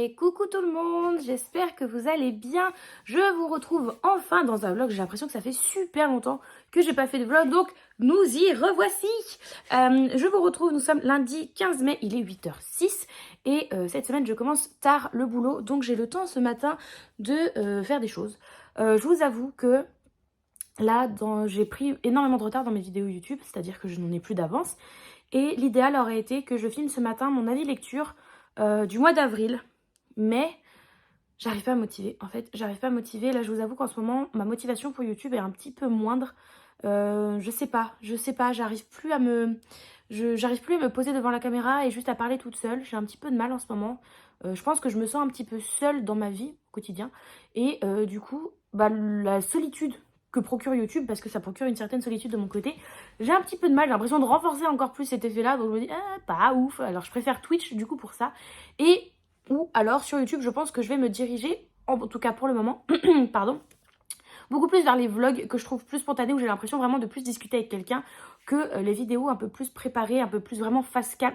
Et coucou tout le monde, j'espère que vous allez bien. Je vous retrouve enfin dans un vlog. J'ai l'impression que ça fait super longtemps que j'ai pas fait de vlog, donc nous y revoici. Je vous retrouve, nous sommes lundi 15 mai, il est 8h06 et cette semaine je commence tard le boulot, donc j'ai le temps ce matin de faire des choses. Je vous avoue que là, j'ai pris énormément de retard dans mes vidéos YouTube, c'est-à-dire que je n'en ai plus d'avance. Et l'idéal aurait été que je filme ce matin mon avis lecture du mois d'avril. Mais j'arrive pas à me motiver. En fait, j'arrive pas à me motiver. Là, je vous avoue qu'en ce moment, ma motivation pour YouTube est un petit peu moindre. Je sais pas. J'arrive plus à me poser devant la caméra et juste à parler toute seule. J'ai un petit peu de mal en ce moment. Je pense que je me sens un petit peu seule dans ma vie au quotidien. Et du coup, bah, la solitude que procure YouTube, parce que ça procure une certaine solitude de mon côté, j'ai un petit peu de mal. J'ai l'impression de renforcer encore plus cet effet-là. Donc je me dis, pas ouf. Alors je préfère Twitch du coup pour ça. Ou alors sur YouTube, je pense que je vais me diriger, en tout cas pour le moment, pardon, beaucoup plus vers les vlogs que je trouve plus spontanés, où j'ai l'impression vraiment de plus discuter avec quelqu'un que les vidéos un peu plus préparées, un peu plus vraiment face cam.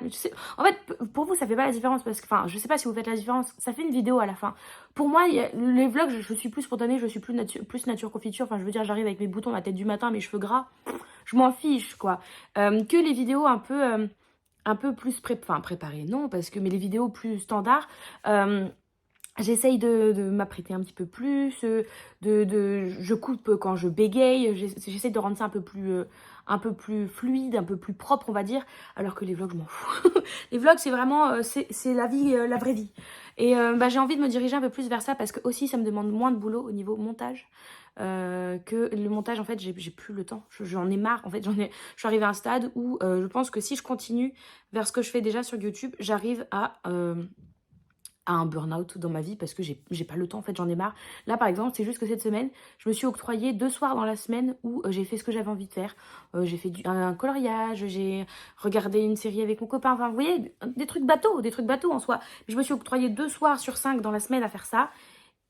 En fait, pour vous, ça fait pas la différence parce que, enfin, je sais pas si vous faites la différence, ça fait une vidéo à la fin. Pour moi, les vlogs, je suis plus spontanée, je suis plus nature confiture. Enfin, je veux dire, j'arrive avec mes boutons, ma tête du matin, mes cheveux gras, je m'en fiche, quoi. Que les vidéos un peu plus préparées, non, parce que, mais les vidéos plus standards, j'essaye de m'apprêter un petit peu plus, je coupe quand je bégaye, j'essaye de rendre ça un peu plus fluide, un peu plus propre, on va dire, alors que les vlogs, je m'en fous. Les vlogs, c'est vraiment, c'est la vie, la vraie vie. Et bah, j'ai envie de me diriger un peu plus vers ça, parce que aussi, ça me demande moins de boulot au niveau montage. Que le montage, en fait, j'ai plus le temps. J'en ai marre. En fait, je suis arrivée à un stade où je pense que si je continue vers ce que je fais déjà sur YouTube, j'arrive à un burn-out dans ma vie parce que j'ai pas le temps, en fait, j'en ai marre. Là, par exemple, c'est juste que cette semaine, je me suis octroyé 2 soirs dans la semaine où j'ai fait ce que j'avais envie de faire. J'ai fait un coloriage, j'ai regardé une série avec mon copain, enfin, vous voyez, des trucs bateaux en soi. Je me suis octroyé 2 soirs sur 5 dans la semaine à faire ça.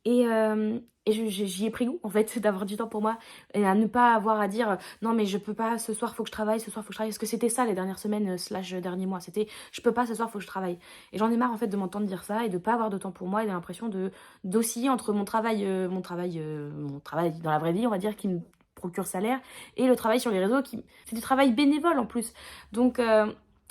Et j'y ai pris goût, en fait, d'avoir du temps pour moi. Et à ne pas avoir à dire, non, mais je peux pas, ce soir, faut que je travaille, ce soir, faut que je travaille. Parce que c'était ça, les dernières semaines, slash derniers mois. C'était, je peux pas, ce soir, faut que je travaille. Et j'en ai marre, en fait, de m'entendre dire ça et de pas avoir de temps pour moi et de l'impression d'osciller entre mon travail dans la vraie vie, on va dire, qui me procure salaire, et le travail sur les réseaux, c'est du travail bénévole, en plus. Donc,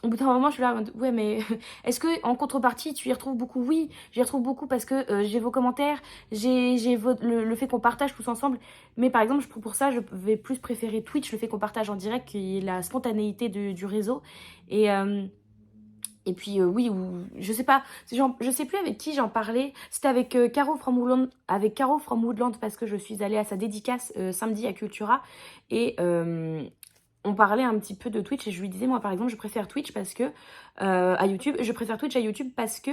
au bout d'un moment, je suis là en mode, ouais, mais est-ce que en contrepartie, tu y retrouves beaucoup? Oui, j'y retrouve beaucoup parce que j'ai vos commentaires, j'ai le fait qu'on partage tous ensemble. Mais par exemple, pour ça, je vais plus préférer Twitch, le fait qu'on partage en direct, qui est la spontanéité du réseau. Et, euh, et puis, oui, je sais pas, je sais plus avec qui j'en parlais. C'était avec Caro from Woodland, parce que je suis allée à sa dédicace samedi à Cultura. Et on parlait un petit peu de Twitch et je lui disais, moi par exemple, je préfère Twitch parce que à YouTube, je préfère Twitch à YouTube parce que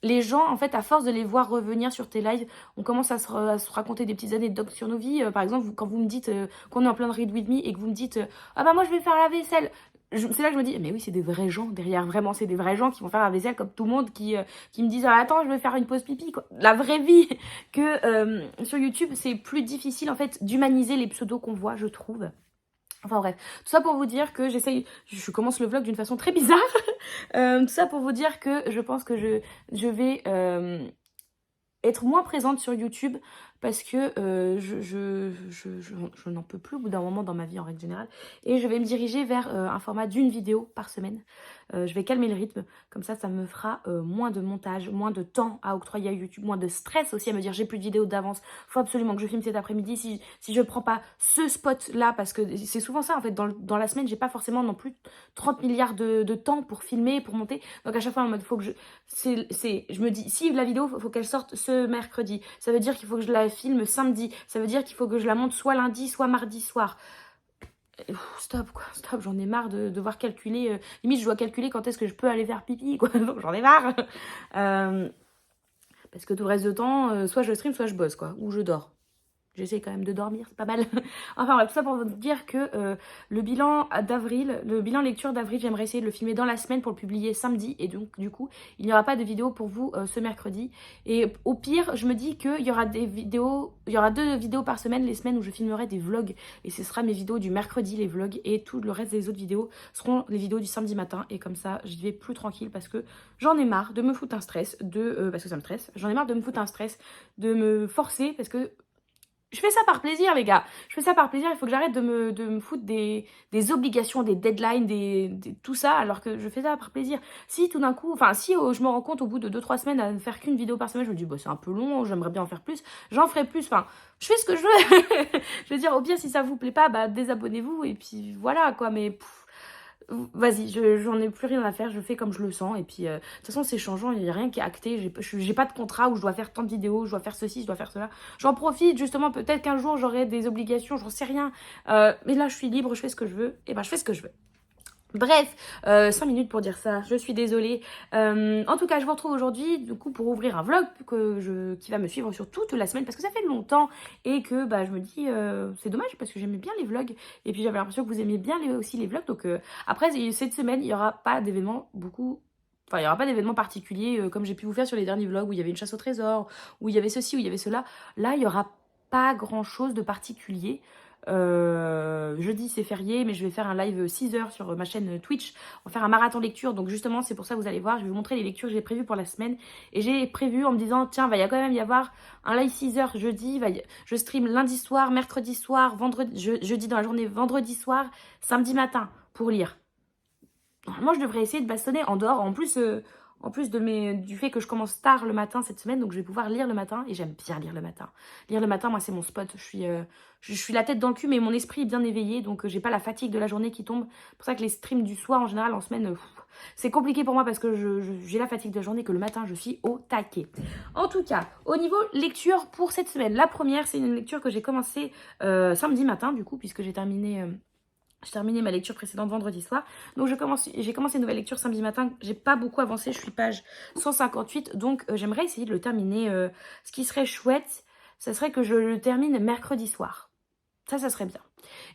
les gens, en fait, à force de les voir revenir sur tes lives, on commence à se raconter des petites anecdotes sur nos vies. Par exemple, quand vous me dites qu'on est en plein de Read With Me et que vous me dites ah bah moi je vais faire la vaisselle. C'est là que je me dis, mais oui, c'est des vrais gens derrière, vraiment, c'est des vrais gens qui vont faire la vaisselle comme tout le monde, qui me disent, ah, attends, je vais faire une pause pipi, quoi. La vraie vie, que sur YouTube, c'est plus difficile, en fait, d'humaniser les pseudos qu'on voit, je trouve. Enfin bref, tout ça pour vous dire que je commence le vlog d'une façon très bizarre. Tout ça pour vous dire que je pense que je vais être moins présente sur YouTube parce que je n'en peux plus au bout d'un moment dans ma vie en règle générale. Et je vais me diriger vers un format d'une vidéo par semaine. Je vais calmer le rythme, comme ça me fera moins de montage, moins de temps à octroyer à YouTube, moins de stress aussi à me dire j'ai plus de vidéos d'avance, faut absolument que je filme cet après-midi si je prends pas ce spot là, parce que c'est souvent ça en fait, dans la semaine j'ai pas forcément non plus 30 milliards de temps pour filmer, pour monter, donc à chaque fois en mode faut que je me dis si la vidéo faut qu'elle sorte ce mercredi, ça veut dire qu'il faut que je la filme samedi, ça veut dire qu'il faut que je la monte soit lundi soit mardi soir. Stop quoi, stop, j'en ai marre de devoir calculer, limite je dois calculer quand est-ce que je peux aller faire pipi quoi, donc j'en ai marre. Parce que tout le reste de temps, soit je stream, soit je bosse quoi, ou je dors. J'essaie quand même de dormir, c'est pas mal. Enfin bref, tout ça pour vous dire que le bilan d'avril, le bilan lecture d'avril, j'aimerais essayer de le filmer dans la semaine pour le publier samedi. Et donc du coup, il n'y aura pas de vidéo pour vous ce mercredi. Et au pire, je me dis qu'il y aura des vidéos, il y aura 2 vidéos par semaine, les semaines où je filmerai des vlogs. Et ce sera mes vidéos du mercredi, les vlogs. Et tout le reste des autres vidéos seront les vidéos du samedi matin. Et comme ça, j'y vais plus tranquille parce que j'en ai marre de me foutre un stress, parce que ça me stresse. J'en ai marre de me foutre un stress, de me forcer parce que je fais ça par plaisir, les gars. Je fais ça par plaisir. Il faut que j'arrête de me foutre des obligations, des deadlines, tout ça, alors que je fais ça par plaisir. Si tout d'un coup, enfin, si je me rends compte au bout de 2-3 semaines à ne faire qu'une vidéo par semaine, je me dis, bah, c'est un peu long, j'aimerais bien en faire plus, j'en ferai plus. Enfin, je fais ce que je veux. Je veux dire, au pire, si ça vous plaît pas, bah, désabonnez-vous et puis voilà, quoi. Mais vas-y, j'en ai plus rien à faire, je fais comme je le sens. Et puis, de toute façon, c'est changeant, il n'y a rien qui est acté. J'ai pas de contrat où je dois faire tant de vidéos, je dois faire ceci, je dois faire cela. J'en profite, justement, peut-être qu'un jour, j'aurai des obligations, j'en sais rien. Mais là, je suis libre, je fais ce que je veux. Et ben, je fais ce que je veux. Bref, 5 minutes pour dire ça, je suis désolée. En tout cas, je vous retrouve aujourd'hui du coup pour ouvrir un vlog qui va me suivre sur toute la semaine parce que ça fait longtemps et que bah, je me dis c'est dommage parce que j'aimais bien les vlogs et puis j'avais l'impression que vous aimiez bien aussi les vlogs. Donc après, cette semaine, il n'y aura pas d'événements Enfin, il n'y aura pas d'événements particuliers comme j'ai pu vous faire sur les derniers vlogs où il y avait une chasse au trésor, où il y avait ceci, où il y avait cela. Là, il n'y aura pas grand-chose de particulier. Jeudi c'est férié, mais je vais faire un live 6 heures sur ma chaîne Twitch. On va faire un marathon lecture, donc justement c'est pour ça que vous allez voir, je vais vous montrer les lectures que j'ai prévues pour la semaine. Et j'ai prévu en me disant, tiens, va y quand même y avoir un live 6 heures jeudi, je stream lundi soir, mercredi soir, jeudi dans la journée, vendredi soir, samedi matin pour lire. Normalement je devrais essayer de bastonner en dehors, en plus du fait que je commence tard le matin cette semaine, donc je vais pouvoir lire le matin, et j'aime bien lire le matin. Lire le matin, moi, c'est mon spot. Je suis la tête dans le cul, mais mon esprit est bien éveillé, donc j'ai pas la fatigue de la journée qui tombe. C'est pour ça que les streams du soir, en général, en semaine, c'est compliqué pour moi parce que j'ai la fatigue de la journée, que le matin, je suis au taquet. En tout cas, au niveau lecture pour cette semaine, la première, c'est une lecture que j'ai commencée samedi matin, du coup, puisque j'ai terminé ma lecture précédente vendredi soir. Donc j'ai commencé une nouvelle lecture samedi matin. J'ai pas beaucoup avancé, je suis page 158. Donc j'aimerais essayer de le terminer. Ce qui serait chouette, ça serait que je le termine mercredi soir. Ça serait bien.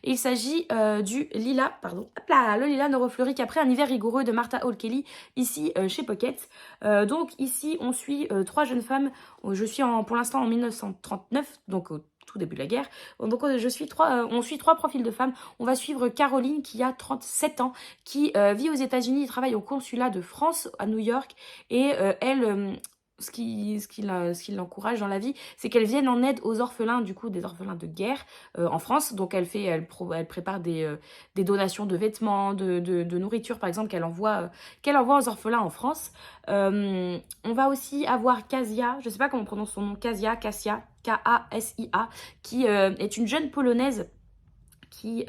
Et il s'agit du Lilas, pardon. Hop là, le lilas ne refleurit qu'après un hiver rigoureux de Martha Hall Kelly, ici chez Pocket. Donc ici, on suit 3 jeunes femmes. Je suis pour l'instant en 1939, donc au tout début de la guerre. Donc on suit 3 profils de femmes. On va suivre Caroline qui a 37 ans, qui vit aux États-Unis, travaille au consulat de France à New York. Et elle, ce qui l'encourage dans la vie, c'est qu'elle vienne en aide aux orphelins, du coup, des orphelins de guerre en France. Donc, elle prépare des donations de vêtements, de nourriture, par exemple, qu'elle envoie aux orphelins en France. On va aussi avoir Kasia, je ne sais pas comment on prononce son nom, Kasia, Kasia, qui est une jeune Polonaise qui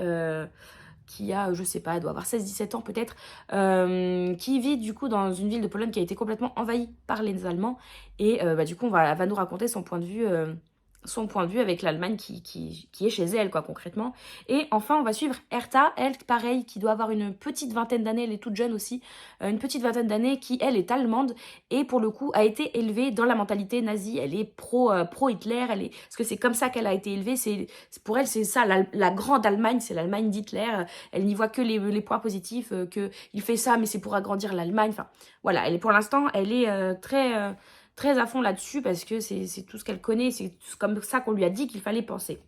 a, je sais pas, elle doit avoir 16-17 ans peut-être, qui vit du coup dans une ville de Pologne qui a été complètement envahie par les Allemands. Et bah, du coup, elle va nous raconter son point de vue avec l'Allemagne qui est chez elle, quoi, concrètement. Et enfin, on va suivre Hertha, elle, pareil, qui doit avoir une petite vingtaine d'années, elle est toute jeune aussi, une petite vingtaine d'années, qui, elle, est allemande, et pour le coup, a été élevée dans la mentalité nazie. Elle est pro-Hitler, parce que c'est comme ça qu'elle a été élevée, pour elle, c'est ça, la grande Allemagne, c'est l'Allemagne d'Hitler. Elle n'y voit que les points positifs, qu'il fait ça, mais c'est pour agrandir l'Allemagne. Enfin, voilà, pour l'instant, elle est très à fond là-dessus parce que c'est tout ce qu'elle connaît, c'est comme ça qu'on lui a dit qu'il fallait penser.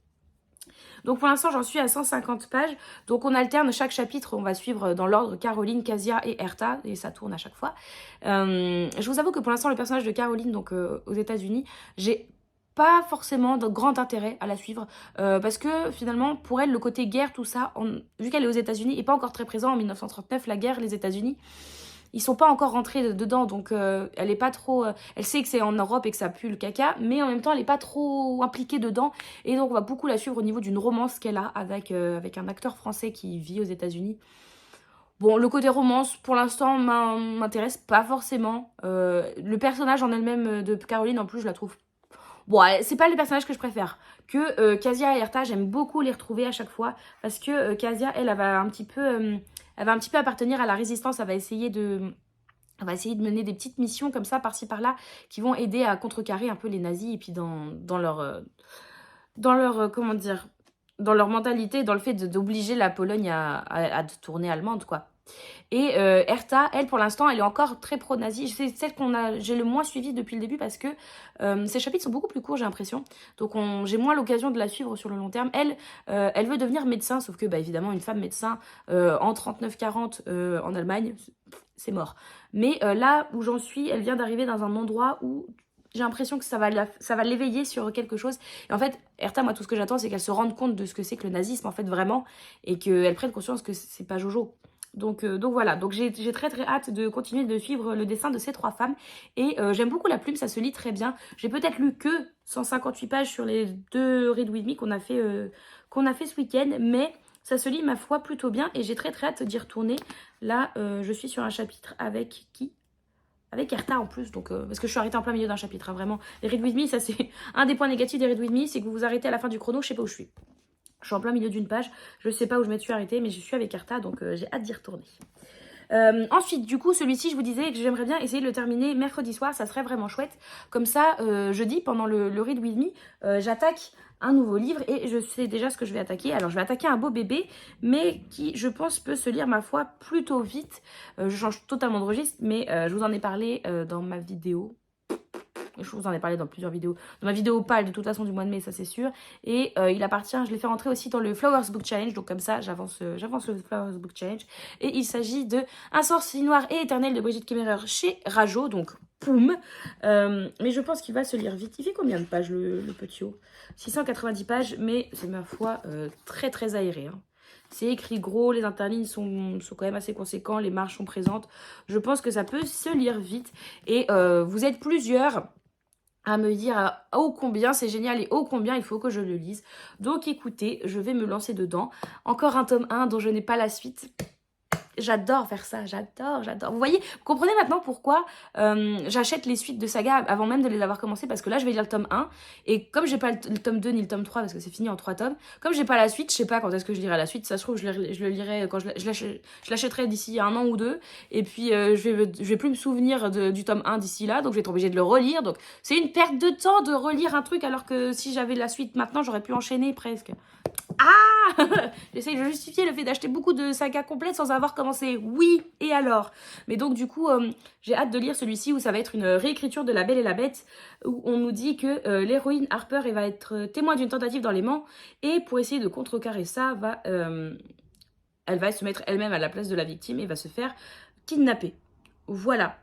Donc pour l'instant, j'en suis à 150 pages. Donc on alterne chaque chapitre, on va suivre dans l'ordre Caroline, Kasia et Hertha, et ça tourne à chaque fois. Je vous avoue que pour l'instant, le personnage de Caroline, donc aux États-Unis, j'ai pas forcément de grand intérêt à la suivre parce que finalement pour elle le côté guerre tout ça vu qu'elle est aux États-Unis et pas encore très présent en 1939 la guerre les États-Unis ils sont pas encore rentrés dedans donc elle est pas trop elle sait que c'est en Europe et que ça pue le caca mais en même temps elle est pas trop impliquée dedans et donc on va beaucoup la suivre au niveau d'une romance qu'elle a avec un acteur français qui vit aux États-Unis. Bon, le côté romance, pour l'instant, m'intéresse pas forcément. Le personnage en elle-même de Caroline, en plus, je la trouve... Bon, c'est pas le personnage que je préfère. Kasia et Hertha, j'aime beaucoup les retrouver à chaque fois. Parce que Kasia, elle va un petit peu appartenir à la résistance. Elle va essayer de mener des petites missions comme ça, par-ci, par-là, qui vont aider à contrecarrer un peu les nazis. Et puis dans leur... dans leur, comment dire, dans leur mentalité, dans le fait d'obliger la Pologne à tourner allemande, quoi. Et Hertha, elle, pour l'instant, elle est encore très pro-nazi. C'est celle j'ai le moins suivie depuis le début parce que ses chapitres sont beaucoup plus courts, j'ai l'impression. Donc j'ai moins l'occasion de la suivre sur le long terme. Elle, elle veut devenir médecin, sauf que, bah, évidemment, une femme médecin en 39-40 en Allemagne, c'est mort. Mais là où j'en suis, elle vient d'arriver dans un endroit où j'ai l'impression que ça va l'éveiller sur quelque chose. Et en fait, Hertha, moi, tout ce que j'attends, c'est qu'elle se rende compte de ce que c'est que le nazisme, en fait, vraiment, et qu'elle prenne conscience que c'est pas Jojo. Donc voilà, donc j'ai très très hâte de continuer de suivre le dessin de ces 3 femmes. Et j'aime beaucoup la plume, ça se lit très bien. J'ai peut-être lu que 158 pages sur les 2 Read With Me qu'on a fait ce week-end, mais ça se lit, ma foi, plutôt bien. Et j'ai très très hâte d'y retourner. Là, je suis sur un chapitre avec qui? Avec Hertha en plus, donc parce que je suis arrêtée en plein milieu d'un chapitre, hein, vraiment. Les Read With Me, ça c'est un des points négatifs des Read With Me, c'est que vous vous arrêtez à la fin du chrono, je sais pas où je suis. Je suis en plein milieu d'une page, je sais pas où je me suis arrêtée, mais je suis avec Hertha, donc j'ai hâte d'y retourner. Ensuite, du coup, celui-ci, je vous disais que j'aimerais bien essayer de le terminer mercredi soir, ça serait vraiment chouette. Comme ça, jeudi, pendant le Read With Me, j'attaque un nouveau livre et je sais déjà ce que je vais attaquer. Alors, je vais attaquer un beau bébé, mais qui, je pense, peut se lire, ma foi, plutôt vite. Je change totalement de registre, mais je vous en ai parlé dans ma vidéo. Je vous en ai parlé dans plusieurs vidéos. Dans ma vidéo pâle, de toute façon, du mois de mai, ça c'est sûr. Et il appartient, je l'ai fait rentrer aussi dans le Flowers Book Challenge. Donc comme ça, j'avance le Flowers Book Challenge. Et il s'agit de Un sorcier noir et éternel de Brigitte Kemmerer chez Rajo. Donc, poum. Mais je pense qu'il va se lire vite. Il fait combien de pages, le petit haut? 690 pages, mais c'est, ma foi, très très aéré, hein. C'est écrit gros, les interlignes sont quand même assez conséquents, les marges sont présentes. Je pense que ça peut se lire vite. Et vous êtes plusieurs à me dire ô combien c'est génial et ô combien il faut que je le lise. Donc écoutez, je vais me lancer dedans. Encore un tome 1 dont je n'ai pas la suite. J'adore faire ça, j'adore. Vous voyez, vous comprenez maintenant pourquoi j'achète les suites de saga avant même de les avoir commencées, parce que là je vais lire le tome 1 et comme j'ai pas le tome 2 ni le tome 3 parce que c'est fini en 3 tomes, comme j'ai pas la suite, je sais pas quand est-ce que je lirai la suite. Ça se trouve je le lirai quand je l'achèterai d'ici 1 an ou 2 et puis je vais plus me souvenir du tome 1 d'ici là, donc je vais être obligée de le relire. Donc c'est une perte de temps de relire un truc alors que si j'avais la suite maintenant j'aurais pu enchaîner presque. Ah J'essaye de justifier le fait d'acheter beaucoup de sagas complètes sans avoir commencé. Oui, et alors? Mais donc du coup, j'ai hâte de lire celui-ci où ça va être une réécriture de La Belle et la Bête, où on nous dit que l'héroïne Harper elle va être témoin d'une tentative d'enlèvement, et pour essayer de contrecarrer ça, elle va se mettre elle-même à la place de la victime et va se faire kidnapper. Voilà.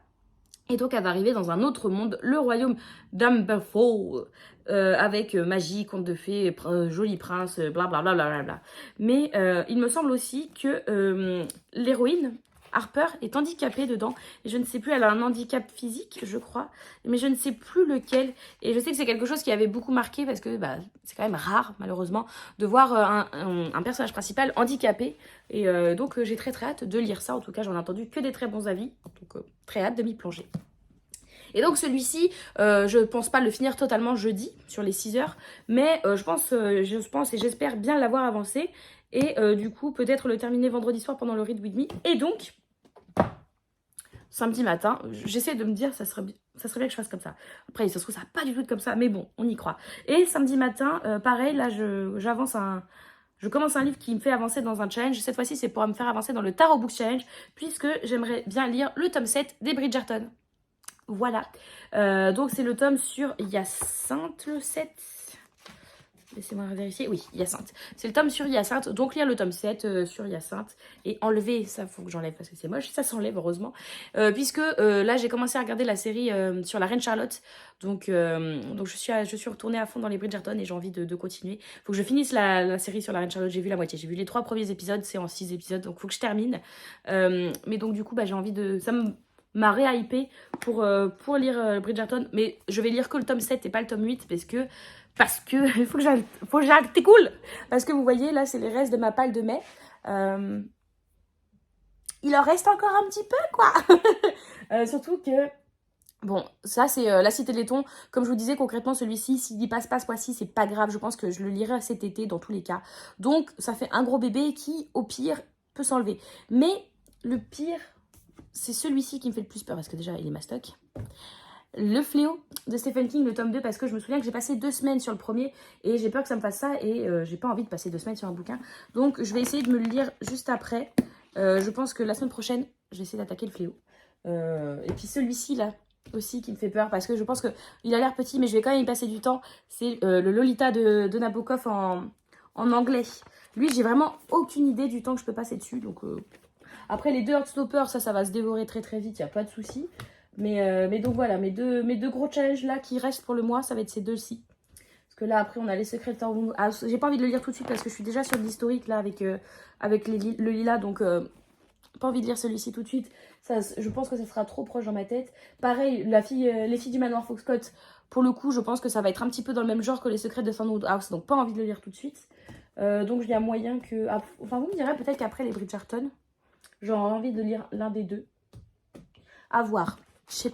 Et donc elle va arriver dans un autre monde, le royaume d'Amberfall, avec magie, conte de fées, joli prince, blablabla. Bla. Mais il me semble aussi que l'héroïne, Harper, est handicapée dedans. Et je ne sais plus, elle a un handicap physique, je crois, mais je ne sais plus lequel. Et je sais que c'est quelque chose qui avait beaucoup marqué, parce que c'est quand même rare, malheureusement, de voir un personnage principal handicapé. Et donc j'ai très très hâte de lire ça. En tout cas, j'en ai entendu que des très bons avis. Donc très hâte de m'y plonger. Et donc celui-ci, je pense pas le finir totalement jeudi, sur les 6 heures. Mais je pense et j'espère bien l'avoir avancé. Et du coup, peut-être le terminer vendredi soir pendant le Read With Me. Et donc, samedi matin, j'essaie de me dire, ça serait bien que je fasse comme ça. Après, ça se trouve, ça va pas du tout être comme ça. Mais bon, on y croit. Et samedi matin, pareil, là, je commence un livre qui me fait avancer dans un challenge. Cette fois-ci, c'est pour me faire avancer dans le Tarot Book Challenge, puisque j'aimerais bien lire le tome 7 des Bridgerton. Voilà. Donc, c'est le tome sur Hyacinthe, le 7. Laissez-moi vérifier. Oui, Hyacinthe. C'est le tome sur Hyacinthe. Donc, lire le tome 7 sur Hyacinthe. Et enlever, ça, faut que j'enlève parce que c'est moche. Ça s'enlève, heureusement. Puisque là, j'ai commencé à regarder la série sur la Reine Charlotte. Donc je suis retournée à fond dans les Bridgerton et j'ai envie de continuer. Faut que je finisse la série sur la Reine Charlotte. J'ai vu la moitié. J'ai vu les 3 premiers épisodes. C'est en 6 épisodes. Donc, faut que je termine. Mais donc, du coup, j'ai envie de... Ça m'a réhypé pour lire Bridgerton. Mais je vais lire que le tome 7 et pas le tome 8 parce que il faut que j'articule. Parce que vous voyez, là, c'est les restes de ma palle de mai. Il en reste encore un petit peu, quoi. Surtout que... Bon, ça, c'est La Cité de Laiton. Comme je vous disais, concrètement, celui-ci, s'il y passe pas ce mois-ci, c'est pas grave. Je pense que je le lirai cet été, dans tous les cas. Donc, ça fait un gros bébé qui, au pire, peut s'enlever. Mais le pire, c'est celui-ci qui me fait le plus peur. Parce que déjà, il est mastoc. Le Fléau de Stephen King, le tome 2, parce que je me souviens que j'ai passé 2 semaines sur le premier et j'ai peur que ça me fasse ça et j'ai pas envie de passer 2 semaines sur un bouquin. Donc je vais essayer de me le lire juste après. Je pense que la semaine prochaine, je vais essayer d'attaquer le Fléau. Et puis celui-ci là aussi qui me fait peur parce que je pense qu'il a l'air petit mais je vais quand même y passer du temps. C'est le Lolita de Nabokov en anglais. Lui, j'ai vraiment aucune idée du temps que je peux passer dessus. Donc après les deux Heartstoppers, ça va se dévorer très très vite, il n'y a pas de souci. Mais donc voilà, mes deux gros challenges là qui restent pour le mois, ça va être ces deux-ci. Parce que là après on a les secrets de Town House. J'ai pas envie de le lire tout de suite parce que je suis déjà sur de l'historique là avec le lilas. Donc pas envie de lire celui-ci tout de suite. Ça, je pense que ça sera trop proche dans ma tête. Pareil, les filles du manoir Foxcott, pour le coup je pense que ça va être un petit peu dans le même genre que les secrets de Thornwood House. Donc pas envie de le lire tout de suite. Donc il y a moyen que... Enfin vous me direz peut-être qu'après les Bridgerton, j'aurai envie de lire l'un des deux. À voir. Je sais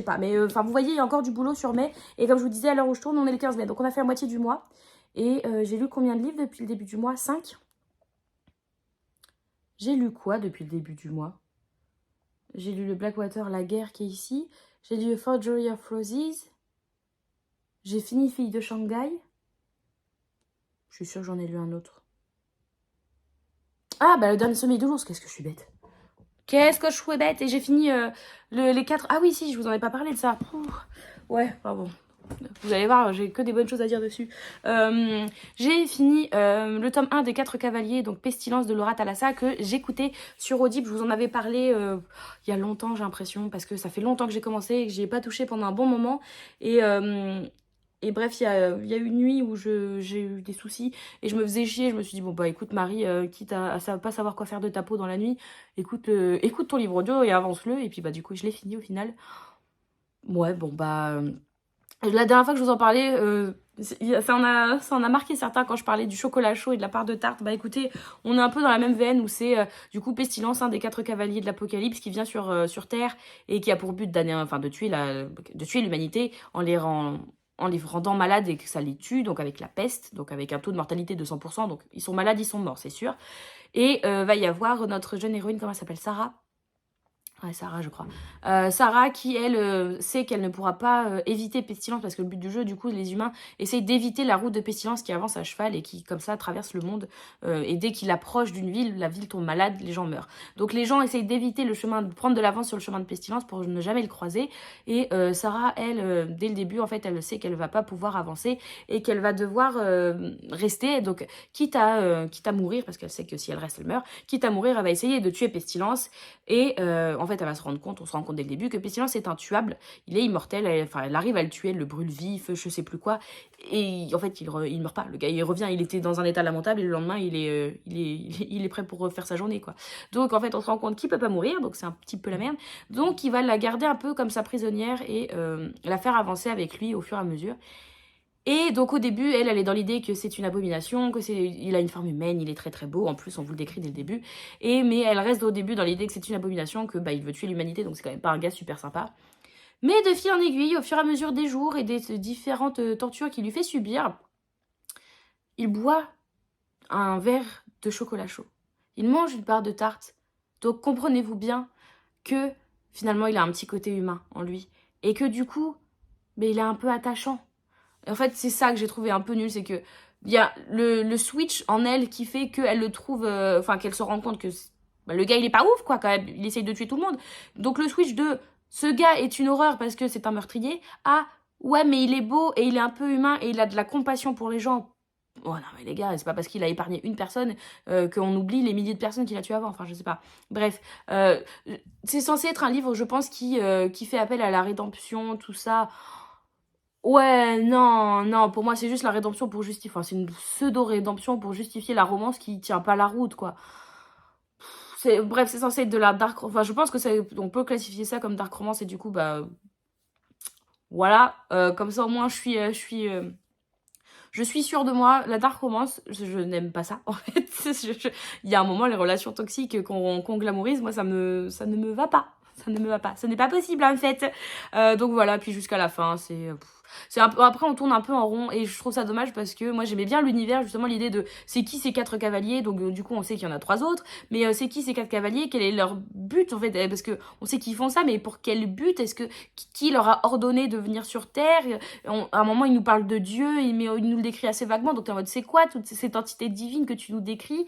pas. Mais enfin, vous voyez, il y a encore du boulot sur mai. Et comme je vous disais, à l'heure où je tourne, on est le 15 mai. Donc on a fait la moitié du mois. Et j'ai lu combien de livres depuis le début du mois? 5. J'ai lu quoi depuis le début du mois? J'ai lu le Blackwater, la guerre qui est ici. J'ai lu Forgery of Roses. J'ai fini Fille de Shanghai. Je suis sûre que j'en ai lu un autre. Ah, bah le dernier sommeil de l'ours, qu'est-ce que je suis bête. Qu'est-ce que je suis bête. Et j'ai fini les 4... Ah oui, si, je vous en ai pas parlé de ça. Ouais, pardon. Vous allez voir, j'ai que des bonnes choses à dire dessus. J'ai fini le tome 1 des 4 cavaliers, donc Pestilence de Laura Thalassa, que j'écoutais sur Audible. Je vous en avais parlé il y a longtemps, j'ai l'impression, parce que ça fait longtemps que j'ai commencé et que j'y ai pas touché pendant un bon moment. Et bref, il y a eu une nuit où j'ai eu des soucis et je me faisais chier. Je me suis dit, bon bah écoute Marie, quitte à pas savoir quoi faire de ta peau dans la nuit, écoute ton livre audio et avance-le. Et puis bah du coup, je l'ai fini au final. Ouais, bon bah... La dernière fois que je vous en parlais, ça en a marqué certains quand je parlais du chocolat chaud et de la part de tarte. Bah écoutez, on est un peu dans la même veine où c'est du coup Pestilence, un des 4 cavaliers de l'Apocalypse qui vient sur Terre et qui a pour but de tuer l'humanité en les rendant malades et que ça les tue, donc avec la peste, donc avec un taux de mortalité de 100%. Donc ils sont malades, ils sont morts, c'est sûr. Et va y avoir notre jeune héroïne, comment elle s'appelle, Sarah. Ouais, Sarah, je crois. Sarah qui, elle, sait qu'elle ne pourra pas éviter Pestilence parce que le but du jeu, du coup, les humains essayent d'éviter la route de Pestilence qui avance à cheval et qui, comme ça, traverse le monde. Et dès qu'il approche d'une ville, la ville tombe malade, les gens meurent. Donc les gens essayent d'éviter le chemin, de prendre de l'avance sur le chemin de Pestilence pour ne jamais le croiser. Et Sarah, elle, dès le début, en fait, elle sait qu'elle va pas pouvoir avancer et qu'elle va devoir rester. Donc, quitte à mourir, parce qu'elle sait que si elle reste, elle meurt, quitte à mourir, elle va essayer de tuer Pestilence. Et en fait, on se rend compte dès le début que Pestilence est intuable, il est immortel, elle arrive à le tuer, elle le brûle vif, je sais plus quoi, et en fait, il meurt pas, le gars, il revient, il était dans un état lamentable, et le lendemain, il est prêt pour refaire sa journée, quoi. Donc, en fait, on se rend compte qu'il peut pas mourir, donc c'est un petit peu la merde, donc il va la garder un peu comme sa prisonnière, et la faire avancer avec lui au fur et à mesure. Et donc au début, elle est dans l'idée que c'est une abomination, il a une forme humaine, il est très très beau, en plus on vous le décrit dès le début. Mais elle reste au début dans l'idée que c'est une abomination, que bah il veut tuer l'humanité, donc c'est quand même pas un gars super sympa. Mais de fil en aiguille, au fur et à mesure des jours et des différentes tortures qu'il lui fait subir, il boit un verre de chocolat chaud. Il mange une part de tarte. Donc comprenez-vous bien que finalement il a un petit côté humain en lui. Et que du coup, mais il est un peu attachant. En fait, c'est ça que j'ai trouvé un peu nul, c'est que il y a le switch en elle qui fait qu'elle le trouve, enfin qu'elle se rend compte que bah, le gars il est pas ouf quoi quand même, il essaye de tuer tout le monde. Donc le switch de ce gars est une horreur parce que c'est un meurtrier à ouais mais il est beau et il est un peu humain et il a de la compassion pour les gens. Oh non mais les gars, c'est pas parce qu'il a épargné une personne qu'on oublie les milliers de personnes qu'il a tuées avant, enfin je sais pas. Bref, c'est censé être un livre je pense qui fait appel à la rédemption, tout ça. Ouais, non, pour moi c'est juste la rédemption pour justifier, enfin c'est une pseudo-rédemption pour justifier la romance qui tient pas la route, quoi. Bref, c'est censé être de la dark, enfin je pense que on peut classifier ça comme dark romance et du coup, bah, voilà, comme ça au moins je suis sûre de moi, la dark romance, je n'aime pas ça, en fait. Il y a un moment, les relations toxiques qu'on glamourise, moi ça ne me va pas. ça ne me va pas. Ce n'est pas possible en fait. Donc voilà, puis jusqu'à la fin, c'est un peu, après on tourne un peu en rond et je trouve ça dommage parce que moi j'aimais bien l'univers, justement l'idée de c'est qui ces 4 cavaliers, donc du coup on sait qu'il y en a 3 autres, mais c'est qui ces 4 cavaliers, quel est leur but en fait, parce que on sait qu'ils font ça, mais pour quel but, est-ce que qui leur a ordonné de venir sur Terre, à un moment il nous parle de Dieu, mais il nous le décrit assez vaguement, donc t'es en mode c'est quoi toute cette entité divine que tu nous décris,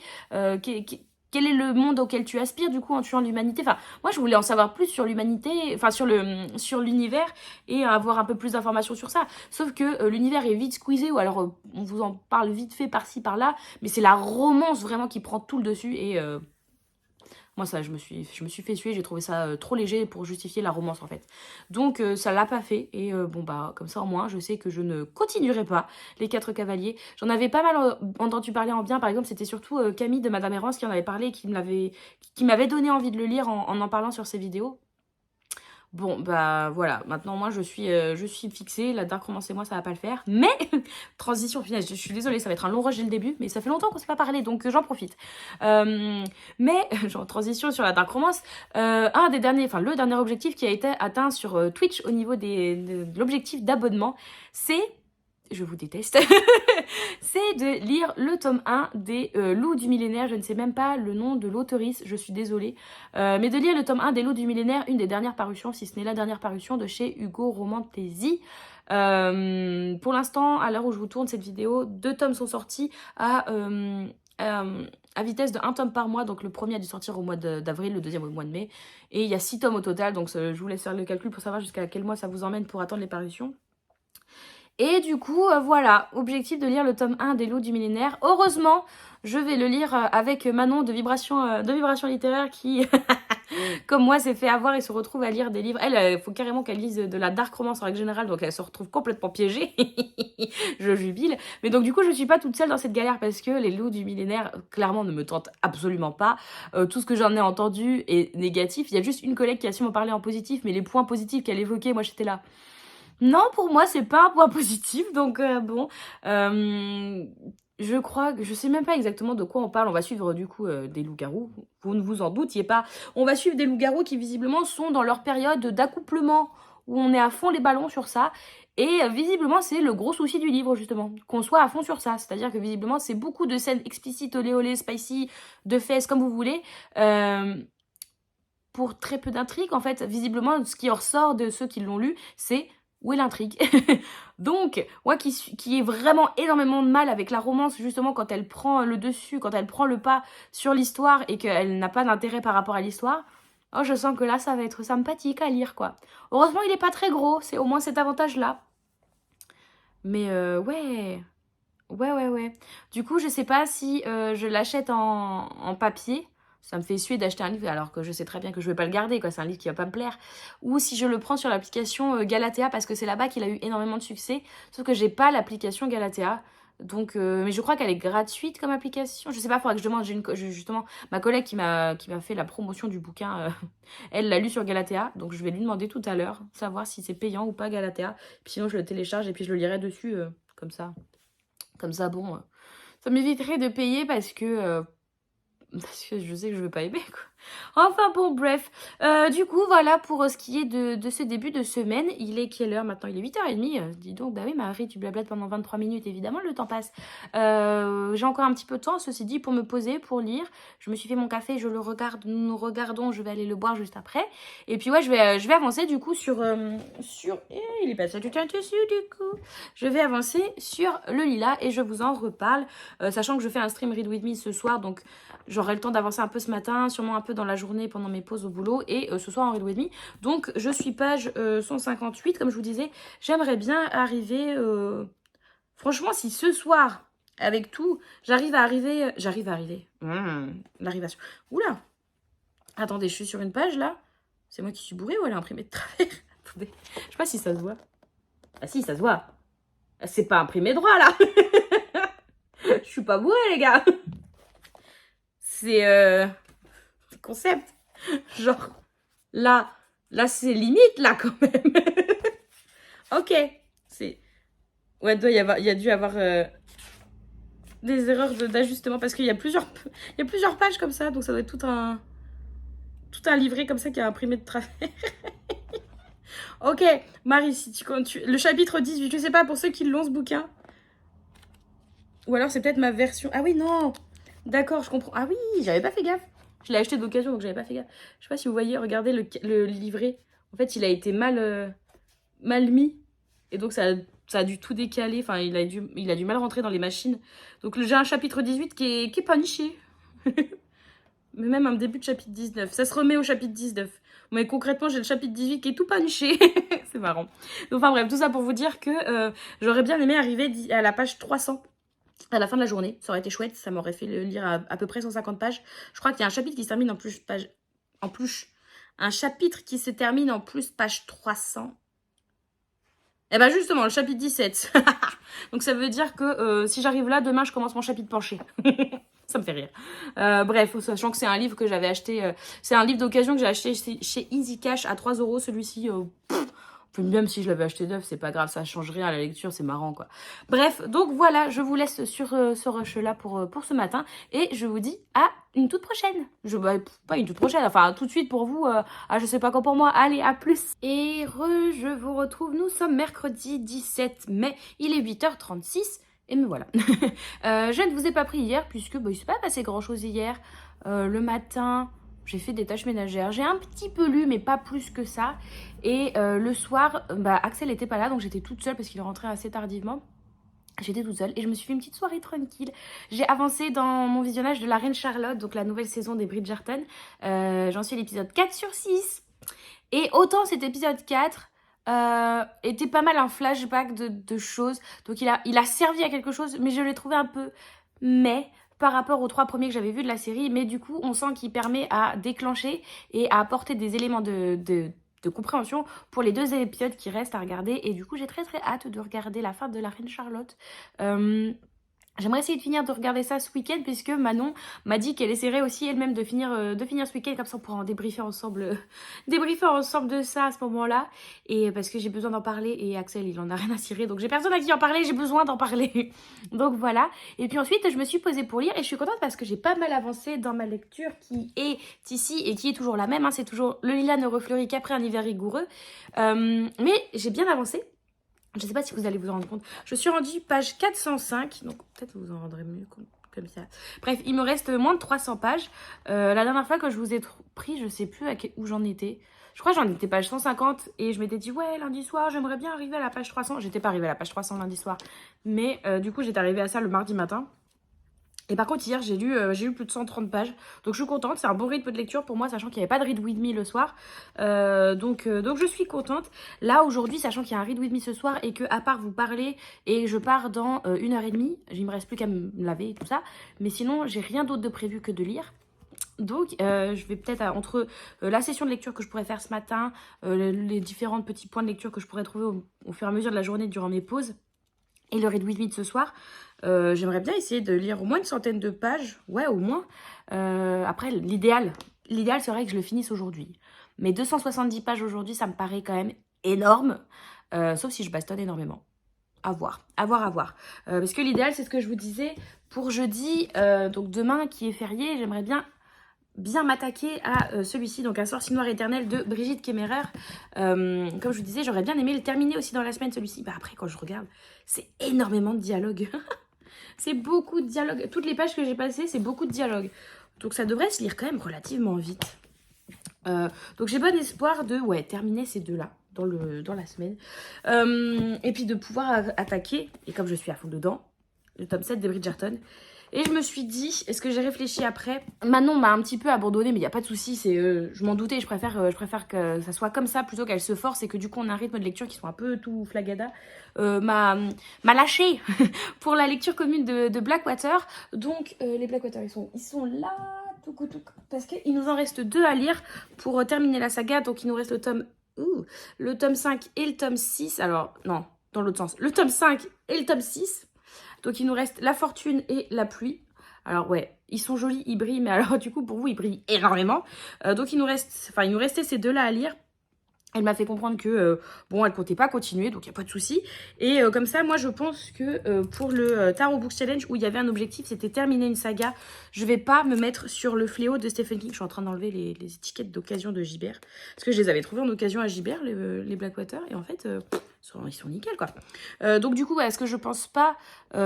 quel est le monde auquel tu aspires du coup en tuant l'humanité? Enfin, moi je voulais en savoir plus sur l'humanité, enfin sur l'univers et avoir un peu plus d'informations sur ça. Sauf que l'univers est vite squeezé ou alors on vous en parle vite fait par-ci par-là, mais c'est la romance vraiment qui prend tout le dessus et moi, ça, je me suis fait suer, j'ai trouvé ça trop léger pour justifier la romance, en fait. Donc, ça l'a pas fait, et bon, bah, comme ça, au moins, je sais que je ne continuerai pas les 4 cavaliers. J'en avais pas mal entendu parler en bien, par exemple, c'était surtout Camille de Madame Errance qui en avait parlé et qui m'avait donné envie de le lire en parlant sur ses vidéos. Bon, bah voilà, maintenant moi je suis fixée, la Dark Romance et moi ça va pas le faire, mais transition finale, je suis désolée, ça va être un long rush dès le début, mais ça fait longtemps qu'on s'est pas parlé, donc j'en profite. Mais, genre transition sur la Dark Romance, le dernier objectif qui a été atteint sur Twitch au niveau de l'objectif d'abonnement, c'est... Je vous déteste. C'est de lire le tome 1 des Loups du Millénaire. Je ne sais même pas le nom de l'auteurice, je suis désolée. Mais de lire le tome 1 des Loups du Millénaire, une des dernières parutions, si ce n'est la dernière parution de chez Hugo Romantesi. Pour l'instant, à l'heure où je vous tourne cette vidéo, 2 tomes sont sortis à vitesse de 1 tome par mois. Donc le premier a dû sortir au mois d'avril, le deuxième au mois de mai. Et il y a 6 tomes au total, donc je vous laisse faire le calcul pour savoir jusqu'à quel mois ça vous emmène pour attendre les parutions. Et du coup, voilà, objectif de lire le tome 1 des Loups du Millénaire. Heureusement, je vais le lire avec Manon de Vibration Littéraire qui, comme moi, s'est fait avoir et se retrouve à lire des livres. Elle, il faut carrément qu'elle lise de la dark romance en règle générale, donc elle se retrouve complètement piégée. Je jubile. Mais donc du coup, je suis pas toute seule dans cette galère parce que les Loups du Millénaire, clairement, ne me tentent absolument pas. Tout ce que j'en ai entendu est négatif. Il y a juste une collègue qui a su m'en parler en positif, mais les points positifs qu'elle évoquait, moi j'étais là. Non, pour moi, c'est pas un point positif, donc bon. Je crois que je sais même pas exactement de quoi on parle. On va suivre du coup des loups-garous. Vous ne vous en doutiez pas. On va suivre des loups-garous qui visiblement sont dans leur période d'accouplement où on est à fond les ballons sur ça. Et visiblement, c'est le gros souci du livre, justement, qu'on soit à fond sur ça. C'est-à-dire que visiblement, c'est beaucoup de scènes explicites, olé olé, spicy, de fesses, comme vous voulez. Pour très peu d'intrigue, en fait. Visiblement, ce qui ressort de ceux qui l'ont lu, c'est... Où est l'intrigue? Donc, moi qui ai vraiment énormément de mal avec la romance, justement, quand elle prend le dessus, quand elle prend le pas sur l'histoire et qu'elle n'a pas d'intérêt par rapport à l'histoire, oh, je sens que là, ça va être sympathique à lire, quoi. Heureusement, il est pas très gros, c'est au moins cet avantage-là. Mais ouais... Ouais. Du coup, je sais pas si je l'achète en papier. Ça me fait suer d'acheter un livre alors que je sais très bien que je vais pas le garder, quoi. C'est un livre qui va pas me plaire. Ou si je le prends sur l'application Galatea parce que c'est là-bas qu'il a eu énormément de succès. Sauf que j'ai pas l'application Galatea. Donc, mais je crois qu'elle est gratuite comme application. Je sais pas, il faudra que je demande. Justement, ma collègue qui m'a fait la promotion du bouquin, elle l'a lu sur Galatea. Donc, je vais lui demander tout à l'heure, savoir si c'est payant ou pas Galatea. Puis sinon, je le télécharge et puis je le lirai dessus comme ça. Comme ça, bon, ça m'éviterait de payer parce que je sais que je vais pas aimer, quoi. Enfin bon, bref. Du coup, voilà pour ce qui est de ce début de semaine. Il est quelle heure maintenant? Il est 8h30. Dis donc, bah oui, Marie, tu blablates pendant 23 minutes, évidemment, le temps passe. J'ai encore un petit peu de temps, ceci dit, pour me poser, pour lire. Je me suis fait mon café, je le regarde, nous regardons, je vais aller le boire juste après. Et puis ouais, je vais avancer du coup sur... il est passé tout un dessus du coup. Je vais avancer sur le lilas et je vous en reparle. Sachant que je fais un stream Read With Me ce soir, donc j'aurai le temps d'avancer un peu ce matin, sûrement un peu dans la journée pendant mes pauses au boulot et ce soir en Read With Me. Donc je suis page 158, comme je vous disais. J'aimerais bien arriver... Franchement, si ce soir, avec tout, j'arrive à arriver... L'arrivation. Oula! Attendez, je suis sur une page là. C'est moi qui suis bourrée ou elle est imprimée de travers? Attendez, je sais pas si ça se voit. Ah si, ça se voit. C'est pas imprimé droit là. Je suis pas bourrée les gars. C'est concept. Genre, là c'est limite, là, quand même. Ok. C'est... Ouais, il y a dû avoir des erreurs d'ajustement parce qu'il y a plusieurs pages comme ça, donc ça doit être tout un tout un livret comme ça qui est imprimé de travers. Ok, Marie, si le chapitre 18, je sais pas pour ceux qui l'ont ce bouquin. Ou alors c'est peut-être ma version. Ah oui, non. D'accord, je comprends. Ah oui, j'avais pas fait gaffe. Je l'ai acheté d'occasion, donc j'avais pas fait gaffe. Je sais pas si vous voyez, regardez le livret. En fait, il a été mal mis. Et donc, ça a dû tout décaler. Enfin, il a dû mal rentrer dans les machines. Donc, j'ai un chapitre 18 qui est pas niché. Mais même un début de chapitre 19. Ça se remet au chapitre 19. Mais concrètement, j'ai le chapitre 18 qui est tout pas niché. C'est marrant. Donc, enfin bref, tout ça pour vous dire que j'aurais bien aimé arriver à la page 300 à la fin de la journée. Ça aurait été chouette. Ça m'aurait fait lire à peu près 150 pages. Je crois qu'il y a un chapitre qui se termine un chapitre qui se termine en plus page 300. Et ben justement, le chapitre 17. Donc ça veut dire que si j'arrive là, demain, je commence mon chapitre penché. Ça me fait rire. Bref, sachant que c'est un livre que j'avais acheté. C'est un livre d'occasion que j'ai acheté chez Easy Cash à 3 €. Celui-ci, même si je l'avais acheté neuf, c'est pas grave, ça change rien à la lecture, c'est marrant quoi. Bref, donc voilà, je vous laisse sur ce rush-là pour ce matin. Et je vous dis à une toute prochaine. Pas une toute prochaine, enfin tout de suite pour vous, je sais pas quand pour moi. Allez, à plus. Et je vous retrouve, nous sommes mercredi 17 mai, il est 8h36. Et me voilà. Je ne vous ai pas pris hier, puisque il s'est pas passé grand-chose hier. Le matin, j'ai fait des tâches ménagères. J'ai un petit peu lu, mais pas plus que ça. Et le soir, Axel n'était pas là, donc j'étais toute seule parce qu'il est rentré assez tardivement. J'étais toute seule et je me suis fait une petite soirée tranquille. J'ai avancé dans mon visionnage de La Reine Charlotte, donc la nouvelle saison des Bridgerton. J'en suis à l'épisode 4 sur 6. Et autant cet épisode 4... était pas mal un flashback de choses. Donc il a servi à quelque chose, mais je l'ai trouvé un peu par rapport aux 3 premiers que j'avais vus de la série. Mais du coup, on sent qu'il permet à déclencher et à apporter des éléments de compréhension pour les 2 épisodes qui restent à regarder. Et du coup, j'ai très très hâte de regarder la fin de La Reine Charlotte. J'aimerais essayer de finir de regarder ça ce week-end, puisque Manon m'a dit qu'elle essaierait aussi elle-même de finir ce week-end, comme ça on pourra en débriefer ensemble de ça à ce moment-là. Et parce que j'ai besoin d'en parler, et Axel il en a rien à cirer, donc j'ai personne à qui en parler, j'ai besoin d'en parler. Donc voilà. Et puis ensuite je me suis posée pour lire, et je suis contente parce que j'ai pas mal avancé dans ma lecture qui est ici, et qui est toujours la même, hein. C'est toujours Le lilas ne refleurit qu'après un hiver rigoureux. Mais j'ai bien avancé. Je ne sais pas si vous allez vous en rendre compte. Je suis rendue page 405. Donc peut-être vous en rendrez mieux compte comme ça. Bref, il me reste moins de 300 pages. La dernière fois que je vous ai pris, je ne sais plus où j'en étais. Je crois que j'en étais page 150. Et je m'étais dit, ouais, lundi soir, j'aimerais bien arriver à la page 300. J'étais pas arrivée à la page 300 lundi soir. Mais du coup, j'étais arrivée à ça le mardi matin. Et par contre, hier, j'ai lu plus de 130 pages. Donc, je suis contente. C'est un bon rythme de lecture pour moi, sachant qu'il n'y avait pas de read with me le soir. Donc, je suis contente. Là, aujourd'hui, sachant qu'il y a un read with me ce soir et que, à part vous parler, et je pars dans 1h30, il me reste plus qu'à me laver et tout ça. Mais sinon, j'ai rien d'autre de prévu que de lire. Donc, je vais peut-être, entre la session de lecture que je pourrais faire ce matin, les différents petits points de lecture que je pourrais trouver au fur et à mesure de la journée durant mes pauses, et le read with me de ce soir, j'aimerais bien essayer de lire au moins une centaine de pages. Ouais, au moins. Après, l'idéal serait que je le finisse aujourd'hui. Mais 270 pages aujourd'hui, ça me paraît quand même énorme. Sauf si je bastonne énormément. À voir. Parce que l'idéal, c'est ce que je vous disais pour jeudi. Donc demain, qui est férié, j'aimerais bien m'attaquer à celui-ci, donc Un sorcier noir éternel de Brigitte Kemmerer. Comme je vous disais, j'aurais bien aimé le terminer aussi dans la semaine, celui-ci. Après, quand je regarde, c'est énormément de dialogue. C'est beaucoup de dialogue. Toutes les pages que j'ai passées, c'est beaucoup de dialogue. Donc ça devrait se lire quand même relativement vite. Donc j'ai bon espoir de terminer ces deux-là dans la semaine. Et puis de pouvoir attaquer, et comme je suis à fond dedans, le tome 7 de Bridgerton. Et je me suis dit, est-ce que j'ai réfléchi après? Manon m'a un petit peu abandonnée, mais il n'y a pas de souci. Je m'en doutais, je préfère que ça soit comme ça plutôt qu'elle se force et que du coup on a un rythme de lecture qui soit un peu tout flagada. M'a lâché pour la lecture commune de Blackwater. Donc les Blackwater, ils sont là, parce qu'il nous en reste 2 à lire pour terminer la saga. Donc il nous reste le tome 5 et le tome 6. Alors non, dans l'autre sens. Le tome 5 et le tome 6. Donc, il nous reste La fortune et La pluie. Alors, ouais, ils sont jolis, ils brillent, mais alors, du coup, pour vous, ils brillent énormément. Donc, il nous restait ces 2-là à lire. Elle m'a fait comprendre que, bon, elle comptait pas continuer, donc il n'y a pas de souci. Et comme ça, moi, je pense que pour le Tarot Books Challenge, où il y avait un objectif, c'était terminer une saga, je vais pas me mettre sur le fléau de Stephen King. Je suis en train d'enlever les étiquettes d'occasion de Gibert. Parce que je les avais trouvées en occasion à Gibert, les Blackwater. Et en fait, ils sont nickel, quoi. Donc du coup, est-ce que je pense pas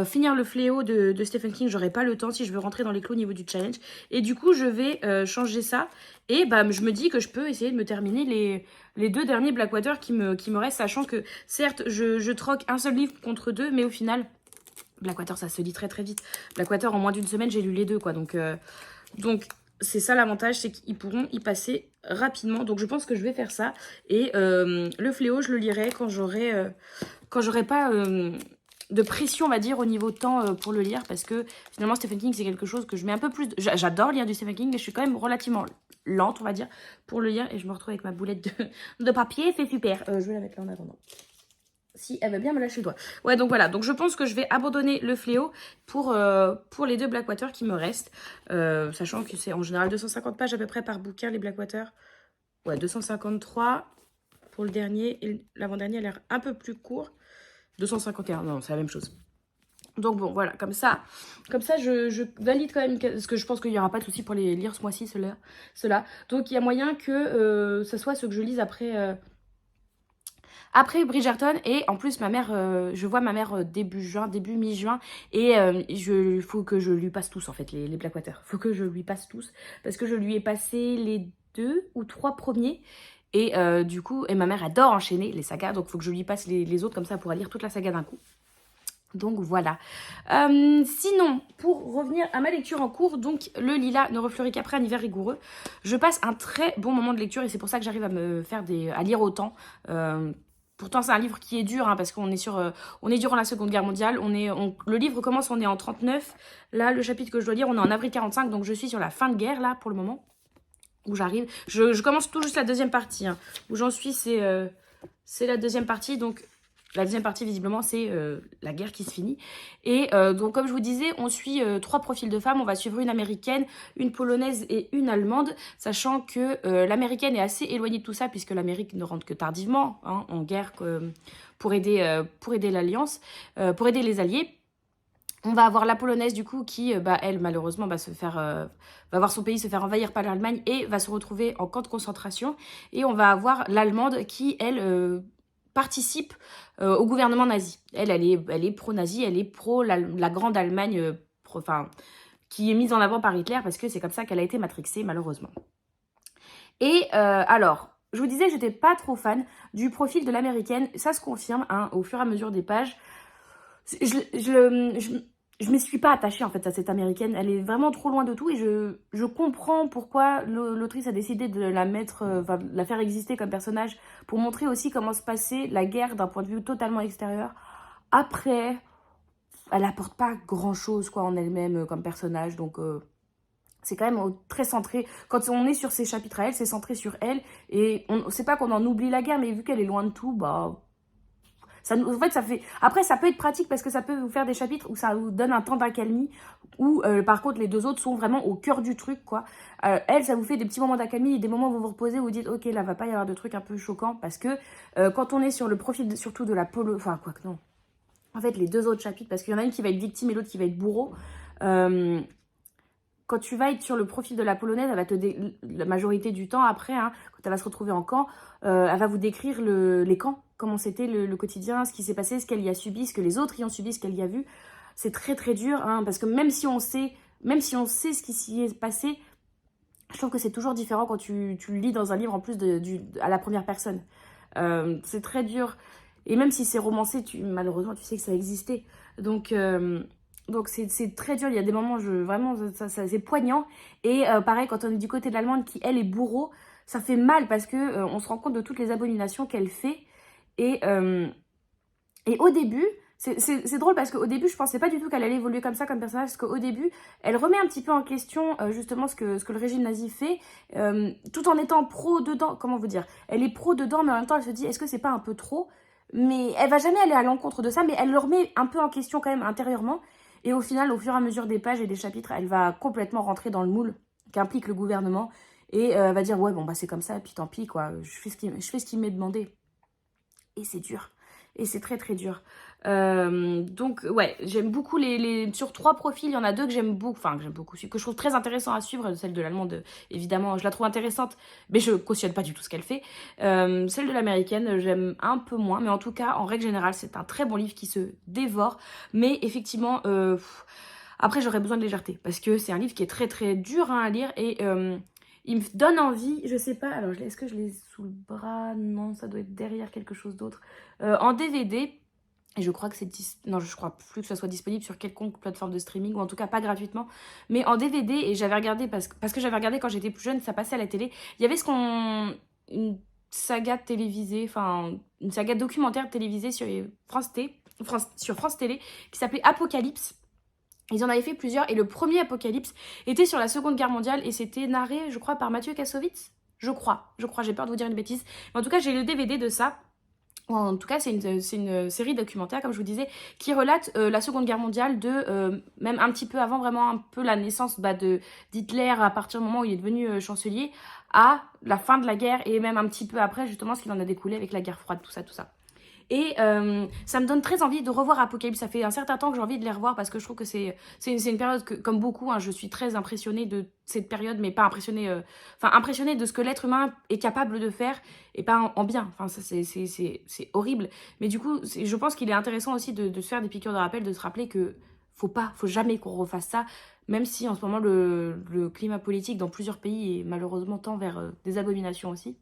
finir le fléau de Stephen King? J'aurai pas le temps si je veux rentrer dans les clous au niveau du challenge. Et du coup, je vais changer ça. Et bah, je me dis que je peux essayer de me terminer les 2 derniers Blackwater qui me restent, sachant que certes, je troque un seul livre contre 2, mais au final, Blackwater, ça se lit très très vite. Blackwater, en moins d'une semaine, j'ai lu les 2, quoi. Donc c'est ça l'avantage, c'est qu'ils pourront y passer rapidement. Donc je pense que je vais faire ça. Et le fléau, je le lirai quand j'aurai pas de pression, on va dire, au niveau temps pour le lire. Parce que finalement, Stephen King, c'est quelque chose que je mets un peu plus... J'adore lire du Stephen King, mais je suis quand même relativement lente, on va dire, pour le lire. Et je me retrouve avec ma boulette de papier, c'est super. Je vais la mettre là en attendant. Si elle veut bien me lâcher le doigt. Ouais, donc voilà. Donc je pense que je vais abandonner le fléau pour les 2 Blackwater qui me restent. Sachant que c'est en général 250 pages à peu près par bouquin, les Blackwater. Ouais, 253 pour le dernier. Et l'avant-dernier a l'air un peu plus court. 251, non, c'est la même chose. Donc bon, voilà, comme ça je valide quand même, parce que je pense qu'il n'y aura pas de souci pour les lire ce mois-ci, ceux-là. Donc il y a moyen que ce soit ceux que je lise après Bridgerton. Et en plus, ma mère, je vois ma mère début mi-juin. Et il faut que je lui passe tous, en fait, les Blackwater. Faut que je lui passe tous. Parce que je lui ai passé les 2 ou 3 premiers. Et du coup, et ma mère adore enchaîner les sagas. Donc, il faut que je lui passe les autres, comme ça, pour lire toute la saga d'un coup. Donc voilà. Sinon, pour revenir à ma lecture en cours, donc le lilas ne refleurit qu'après un hiver rigoureux. Je passe un très bon moment de lecture et c'est pour ça que j'arrive à lire autant. Pourtant, c'est un livre qui est dur, hein, parce qu'on est on est durant la Seconde Guerre mondiale. Le livre commence, on est en 39. Là, le chapitre que je dois lire, on est en avril 45, donc je suis sur la fin de guerre, là, pour le moment, où j'arrive. Je commence tout juste la deuxième partie, hein. Où j'en suis, c'est la deuxième partie, donc... La deuxième partie, visiblement, c'est la guerre qui se finit. Et donc, comme je vous disais, on suit 3 profils de femmes. On va suivre une américaine, une polonaise et une allemande. Sachant que l'américaine est assez éloignée de tout ça, puisque l'Amérique ne rentre que tardivement, hein, en guerre pour aider l'Alliance, pour aider les Alliés. On va avoir la polonaise, du coup, qui, elle, malheureusement, va voir son pays se faire envahir par l'Allemagne et va se retrouver en camp de concentration. Et on va avoir l'allemande qui, elle... participe au gouvernement nazi. Elle est pro-nazi, elle est pro la grande Allemagne, qui est mise en avant par Hitler, parce que c'est comme ça qu'elle a été matrixée, malheureusement. Et alors, je vous disais que j'étais pas trop fan du profil de l'américaine. Ça se confirme, hein, au fur et à mesure des pages. Je m'y suis pas attachée, en fait, à cette américaine. Elle est vraiment trop loin de tout et je comprends pourquoi l'autrice a décidé de de la faire exister comme personnage, pour montrer aussi comment se passait la guerre d'un point de vue totalement extérieur. Après, elle apporte pas grand-chose, quoi, en elle-même, comme personnage, donc... c'est quand même très centré. Quand on est sur ces chapitres à elle, c'est centré sur elle. Et c'est pas qu'on en oublie la guerre, mais vu qu'elle est loin de tout, bah... En fait, ça fait... Après, ça peut être pratique parce que ça peut vous faire des chapitres où ça vous donne un temps d'accalmie, où par contre, les 2 autres sont vraiment au cœur du truc, quoi. Elle, ça vous fait des petits moments d'accalmie et des moments où vous vous reposez, où vous dites, ok, là, va pas y avoir de trucs un peu choquants, parce que quand on est sur le profil, surtout de la polo... Enfin, quoi que non. En fait, les 2 autres chapitres, parce qu'il y en a une qui va être victime et l'autre qui va être bourreau. Quand tu vas être sur le profil de la polonaise, elle va la majorité du temps après, hein, quand elle va se retrouver en camp, elle va vous décrire les camps, comment c'était le quotidien, ce qui s'est passé, ce qu'elle y a subi, ce que les autres y ont subi, ce qu'elle y a vu. C'est très très dur, hein, parce que même si on sait ce qui s'y est passé, je trouve que c'est toujours différent quand tu le lis dans un livre en plus à la première personne. C'est très dur. Et même si c'est romancé, malheureusement, tu sais que ça existait. Donc c'est très dur, il y a des moments, vraiment, c'est poignant. Et pareil, quand on est du côté de l'Allemande, qui, elle, est bourreau, ça fait mal parce que on se rend compte de toutes les abominations qu'elle fait. Et au début, c'est drôle parce qu'au début, je pensais pas du tout qu'elle allait évoluer comme ça, comme personnage, parce qu'au début, elle remet un petit peu en question, justement, ce que le régime nazi fait, tout en étant pro dedans. Comment vous dire? Elle est pro dedans, mais en même temps, elle se dit, est-ce que c'est pas un peu trop? Mais elle va jamais aller à l'encontre de ça, mais elle le remet un peu en question quand même intérieurement. Et au final, au fur et à mesure des pages et des chapitres, elle va complètement rentrer dans le moule qu'implique le gouvernement. et elle va dire ouais bon bah c'est comme ça et puis tant pis quoi, je fais ce qui m'est demandé. Et c'est dur. Et c'est très très dur. Donc ouais, j'aime beaucoup sur 3 profils, il y en a 2 que j'aime beaucoup, enfin que j'aime beaucoup, que je trouve très intéressant à suivre. Celle de l'allemande, évidemment, je la trouve intéressante, mais je cautionne pas du tout ce qu'elle fait. Celle de l'américaine, j'aime un peu moins, mais en tout cas, en règle générale, c'est un très bon livre qui se dévore. Mais effectivement, après j'aurais besoin de légèreté, parce que c'est un livre qui est très très dur hein, à lire, et il me donne envie, je sais pas, alors est-ce que je l'ai sous le bras? Non, ça doit être derrière quelque chose d'autre. En DVD, et je crois que c'est... Non, je crois plus que ça soit disponible sur quelconque plateforme de streaming, ou en tout cas pas gratuitement. Mais en DVD, et j'avais regardé, parce que j'avais regardé quand j'étais plus jeune, ça passait à la télé, il y avait une saga télévisée, enfin, une saga documentaire télévisée sur sur France Télé, qui s'appelait Apocalypse. Ils en avaient fait plusieurs, et le premier Apocalypse était sur la Seconde Guerre mondiale, et c'était narré, je crois, par Mathieu Kassovitz. Je crois, j'ai peur de vous dire une bêtise. Mais en tout cas, j'ai le DVD de ça. En tout cas, c'est une série documentaire, comme je vous disais, qui relate la Seconde Guerre mondiale même un petit peu avant, vraiment un peu la naissance d'Hitler à partir du moment où il est devenu chancelier, à la fin de la guerre, et même un petit peu après, justement, ce qu'il en a découlé avec la guerre froide, tout ça, tout ça. Et ça me donne très envie de revoir Apocalypse. Ça fait un certain temps que j'ai envie de les revoir parce que je trouve que c'est une période que, comme beaucoup, hein, je suis très impressionnée de cette période, mais pas impressionnée... Enfin, impressionnée de ce que l'être humain est capable de faire, et pas en bien. Enfin, ça, c'est horrible. Mais du coup, je pense qu'il est intéressant aussi de se faire des piqûres de rappel, de se rappeler que faut jamais qu'on refasse ça, même si en ce moment, le climat politique dans plusieurs pays est malheureusement tend vers des abominations aussi.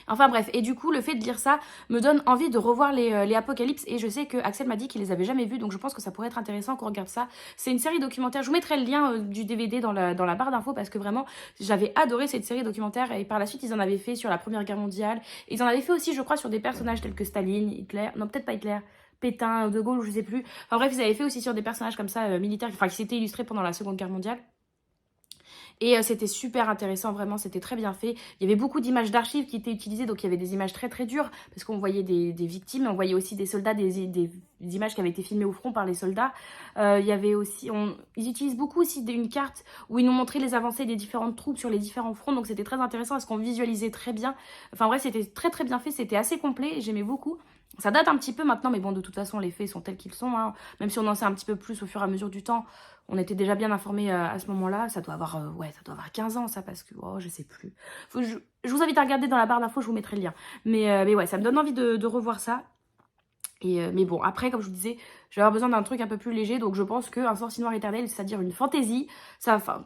Enfin bref, et du coup, le fait de lire ça me donne envie de revoir les Apocalypses, et je sais que Axel m'a dit qu'il les avait jamais vus, donc je pense que ça pourrait être intéressant qu'on regarde ça. C'est une série documentaire, je vous mettrai le lien du DVD dans la barre d'infos, parce que vraiment, j'avais adoré cette série documentaire, et par la suite, ils en avaient fait sur la Première Guerre mondiale, ils en avaient fait aussi, je crois, sur des personnages tels que Staline, Hitler, non peut-être pas Hitler, Pétain, De Gaulle, je sais plus. Enfin bref, ils avaient fait aussi sur des personnages comme ça, militaires, enfin qui s'étaient illustrés pendant la Seconde Guerre mondiale. Et c'était super intéressant, vraiment, c'était très bien fait. Il y avait beaucoup d'images d'archives qui étaient utilisées, donc il y avait des images très très dures, parce qu'on voyait des victimes, on voyait aussi des soldats, des images qui avaient été filmées au front par les soldats. Il y avait aussi, ils utilisent beaucoup aussi une carte où ils nous montraient les avancées des différentes troupes sur les différents fronts, donc c'était très intéressant, parce qu'on visualisait très bien. Enfin bref, c'était très très bien fait, c'était assez complet, et j'aimais beaucoup. Ça date un petit peu maintenant, mais bon, de toute façon, les faits sont tels qu'ils sont, hein. Même si on en sait un petit peu plus au fur et à mesure du temps, on était déjà bien informés à ce moment-là. Ça doit avoir, ça doit avoir 15 ans, ça, parce que, je sais plus. Je vous invite à regarder dans la barre d'infos, je vous mettrai le lien. Mais ouais, ça me donne envie de revoir ça. Mais bon, après, comme je vous disais, je vais avoir besoin d'un truc un peu plus léger, donc je pense qu'un Sorcier Noir Éternel, c'est-à-dire une fantaisie,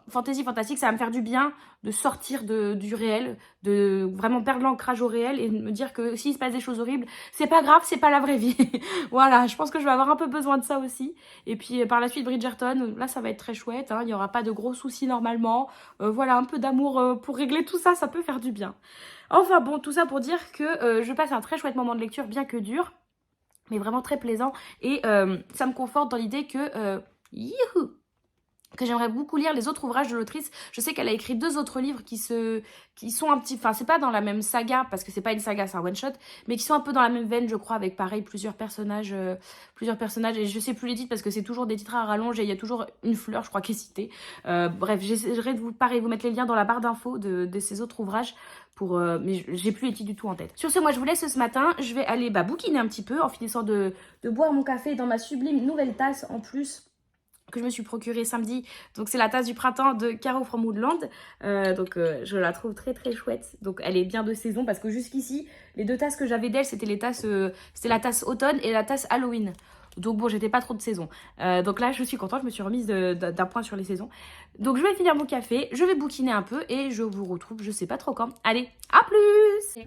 fantaisie fantastique, ça va me faire du bien de sortir du réel, de vraiment perdre l'ancrage au réel, et de me dire que s'il se passe des choses horribles, c'est pas grave, c'est pas la vraie vie. Voilà, je pense que je vais avoir un peu besoin de ça aussi. Et puis par la suite, Bridgerton, là ça va être très chouette, hein, il n'y aura pas de gros soucis normalement. Voilà, un peu d'amour pour régler tout ça, ça peut faire du bien. Enfin bon, tout ça pour dire que je passe un très chouette moment de lecture, bien que dur, mais vraiment très plaisant, et ça me conforte dans l'idée que j'aimerais beaucoup lire les autres ouvrages de l'autrice. Je sais qu'elle a écrit 2 autres livres qui sont un petit... Enfin, c'est pas dans la même saga, parce que c'est pas une saga, c'est un one-shot, mais qui sont un peu dans la même veine, je crois, avec pareil, plusieurs personnages, et je sais plus les titres, parce que c'est toujours des titres à rallonge, et il y a toujours une fleur, je crois, qui est citée. Bref, j'essaierai de vous mettre les liens dans la barre d'infos de ces autres ouvrages, mais j'ai plus les titres du tout en tête. Sur ce, moi, je vous laisse ce matin. Je vais aller bouquiner un petit peu, en finissant de boire mon café dans ma sublime nouvelle tasse, en plus, que je me suis procurée samedi. Donc c'est la tasse du printemps de Caro from Woodland. Je la trouve très très chouette. Donc elle est bien de saison, parce que jusqu'ici, les 2 tasses que j'avais d'elle, c'était c'était la tasse automne et la tasse Halloween. Donc bon, j'étais pas trop de saison. Donc là, je suis contente, je me suis remise d'un point sur les saisons. Donc je vais finir mon café, je vais bouquiner un peu, et je vous retrouve, je sais pas trop quand. Allez, à plus!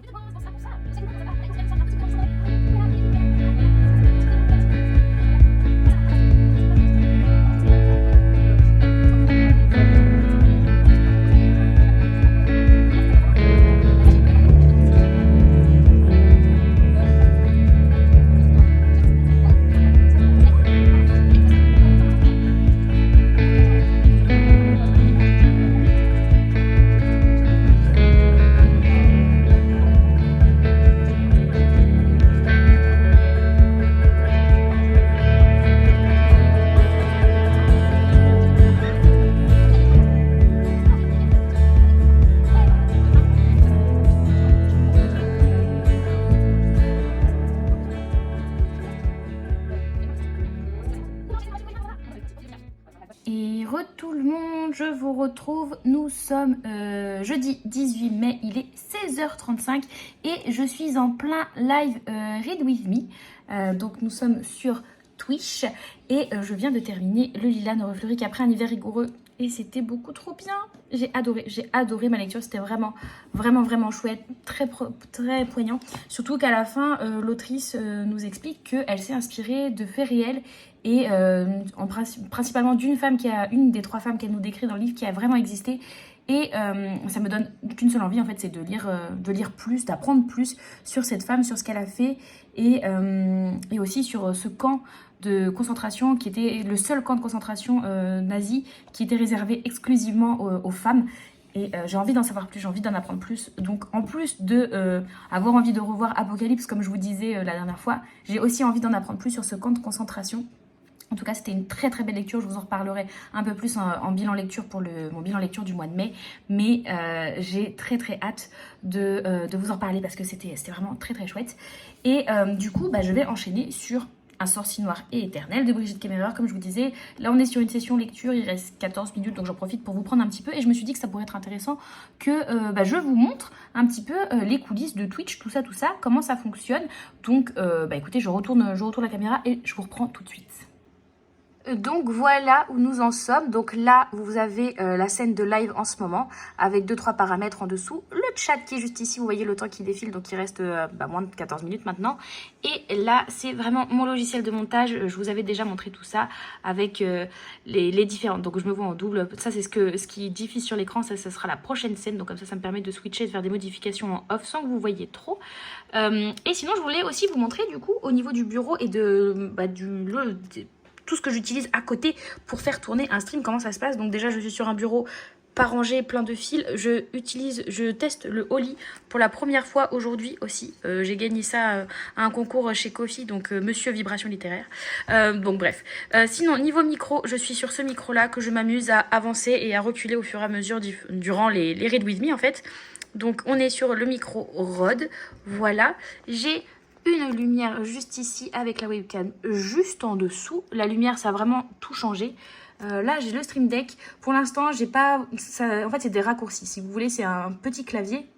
tout le monde, je vous retrouve. Nous sommes jeudi 18 mai, il est 16h35 et je suis en plein live Read With Me. Donc nous sommes sur Twitch et je viens de terminer le Lilas ne refleurit qu'après un hiver rigoureux et c'était beaucoup trop bien. J'ai adoré ma lecture, c'était vraiment chouette, très poignant. Surtout qu'à la fin, l'autrice nous explique qu'elle s'est inspirée de faits réels et principalement une des 3 femmes qu'elle nous décrit dans le livre qui a vraiment existé. Et ça me donne qu'une seule envie en fait, c'est de lire plus, d'apprendre plus sur cette femme, sur ce qu'elle a fait et aussi sur ce camp de concentration qui était le seul camp de concentration nazi qui était réservé exclusivement aux femmes. Et j'ai envie d'en savoir plus, j'ai envie d'en apprendre plus. Donc en plus de avoir envie de revoir Apocalypse comme je vous disais la dernière fois, j'ai aussi envie d'en apprendre plus sur ce camp de concentration. En tout cas, c'était une très belle lecture. Je vous en reparlerai un peu plus en bilan lecture pour mon bilan lecture du mois de mai. Mais j'ai très hâte de vous en parler parce que c'était vraiment très chouette. Et du coup, je vais enchaîner sur Un sorcier noir et éternel de Brigitte Kemmerer. Comme je vous disais, là on est sur une session lecture, il reste 14 minutes, donc j'en profite pour vous prendre un petit peu. Et je me suis dit que ça pourrait être intéressant que je vous montre un petit peu les coulisses de Twitch, tout ça, comment ça fonctionne. Donc écoutez, je retourne la caméra et je vous reprends tout de suite. Donc voilà où nous en sommes. Donc là vous avez la scène de live en ce moment avec 2-3 paramètres en dessous. Le chat qui est juste ici, vous voyez le temps qui défile, donc il reste moins de 14 minutes maintenant. Et là c'est vraiment mon logiciel de montage. Je vous avais déjà montré tout ça avec les différentes. Donc je me vois en double. Ça c'est ce qui diffuse sur l'écran. Ça sera la prochaine scène. Donc comme ça me permet de switcher, de faire des modifications en off sans que vous voyez trop. Et sinon je voulais aussi vous montrer du coup au niveau du bureau et tout ce que j'utilise à côté pour faire tourner un stream, comment ça se passe. Donc déjà je suis sur un bureau pas rangé, plein de fils. Je teste le Oli pour la première fois aujourd'hui aussi. J'ai gagné ça à un concours chez Kofi, donc Monsieur Vibration Littéraire. Donc bref. Sinon niveau micro, je suis sur ce micro là que je m'amuse à avancer et à reculer au fur et à mesure durant les Read With Me en fait. Donc on est sur le micro Rode. Voilà. J'ai une lumière juste ici avec la webcam juste en dessous. La lumière, ça a vraiment tout changé. Là, j'ai le Stream Deck. Pour l'instant, j'ai pas... en fait, c'est des raccourcis. Si vous voulez, c'est un petit clavier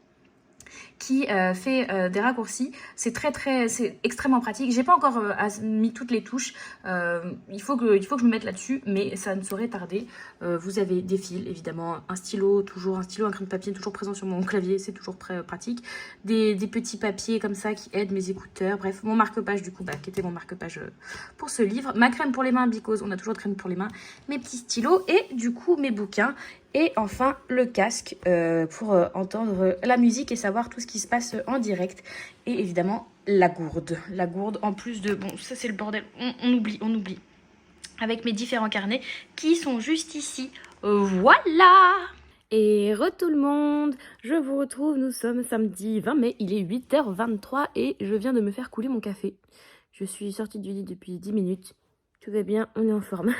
qui fait des raccourcis. C'est c'est extrêmement pratique. J'ai pas encore mis toutes les touches. Il faut que je me mette là-dessus, mais ça ne saurait tarder. Vous avez des fils, évidemment, un stylo, un crayon de papier toujours présent sur mon clavier, c'est toujours très pratique. Des petits papiers comme ça qui aident mes écouteurs. Bref, mon marque-page du coup, qui était mon marque-page pour ce livre. Ma crème pour les mains, because on a toujours de crème pour les mains. Mes petits stylos et du coup mes bouquins. Et enfin, le casque pour entendre la musique et savoir tout ce qui se passe en direct. Et évidemment, la gourde. La gourde, en plus de... Bon, ça c'est le bordel, on oublie. Avec mes différents carnets qui sont juste ici. Voilà! Et tout le monde, je vous retrouve, nous sommes samedi 20 mai, il est 8h23 et je viens de me faire couler mon café. Je suis sortie du lit depuis 10 minutes. Tout va bien, on est en forme.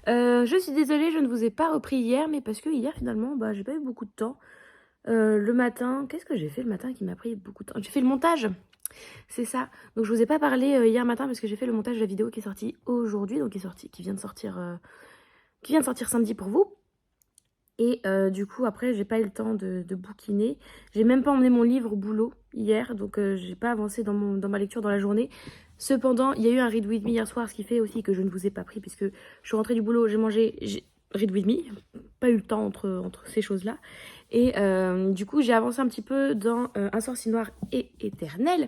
Je suis désolée, je ne vous ai pas repris hier, mais parce que hier, finalement, j'ai pas eu beaucoup de temps. Le matin, qu'est-ce que j'ai fait le matin qui m'a pris beaucoup de temps? J'ai fait le montage, c'est ça. Donc je vous ai pas parlé hier matin parce que j'ai fait le montage de la vidéo qui est sortie aujourd'hui, donc qui vient de sortir samedi pour vous. Et du coup, après, j'ai pas eu le temps de bouquiner. J'ai même pas emmené mon livre au boulot hier, donc j'ai pas avancé dans ma lecture dans la journée. Cependant, il y a eu un Read With Me hier soir, ce qui fait aussi que je ne vous ai pas pris, puisque je suis rentrée du boulot, j'ai mangé Read With Me. Pas eu le temps entre ces choses-là. Et du coup, j'ai avancé un petit peu dans Un sorcier noir et éternel.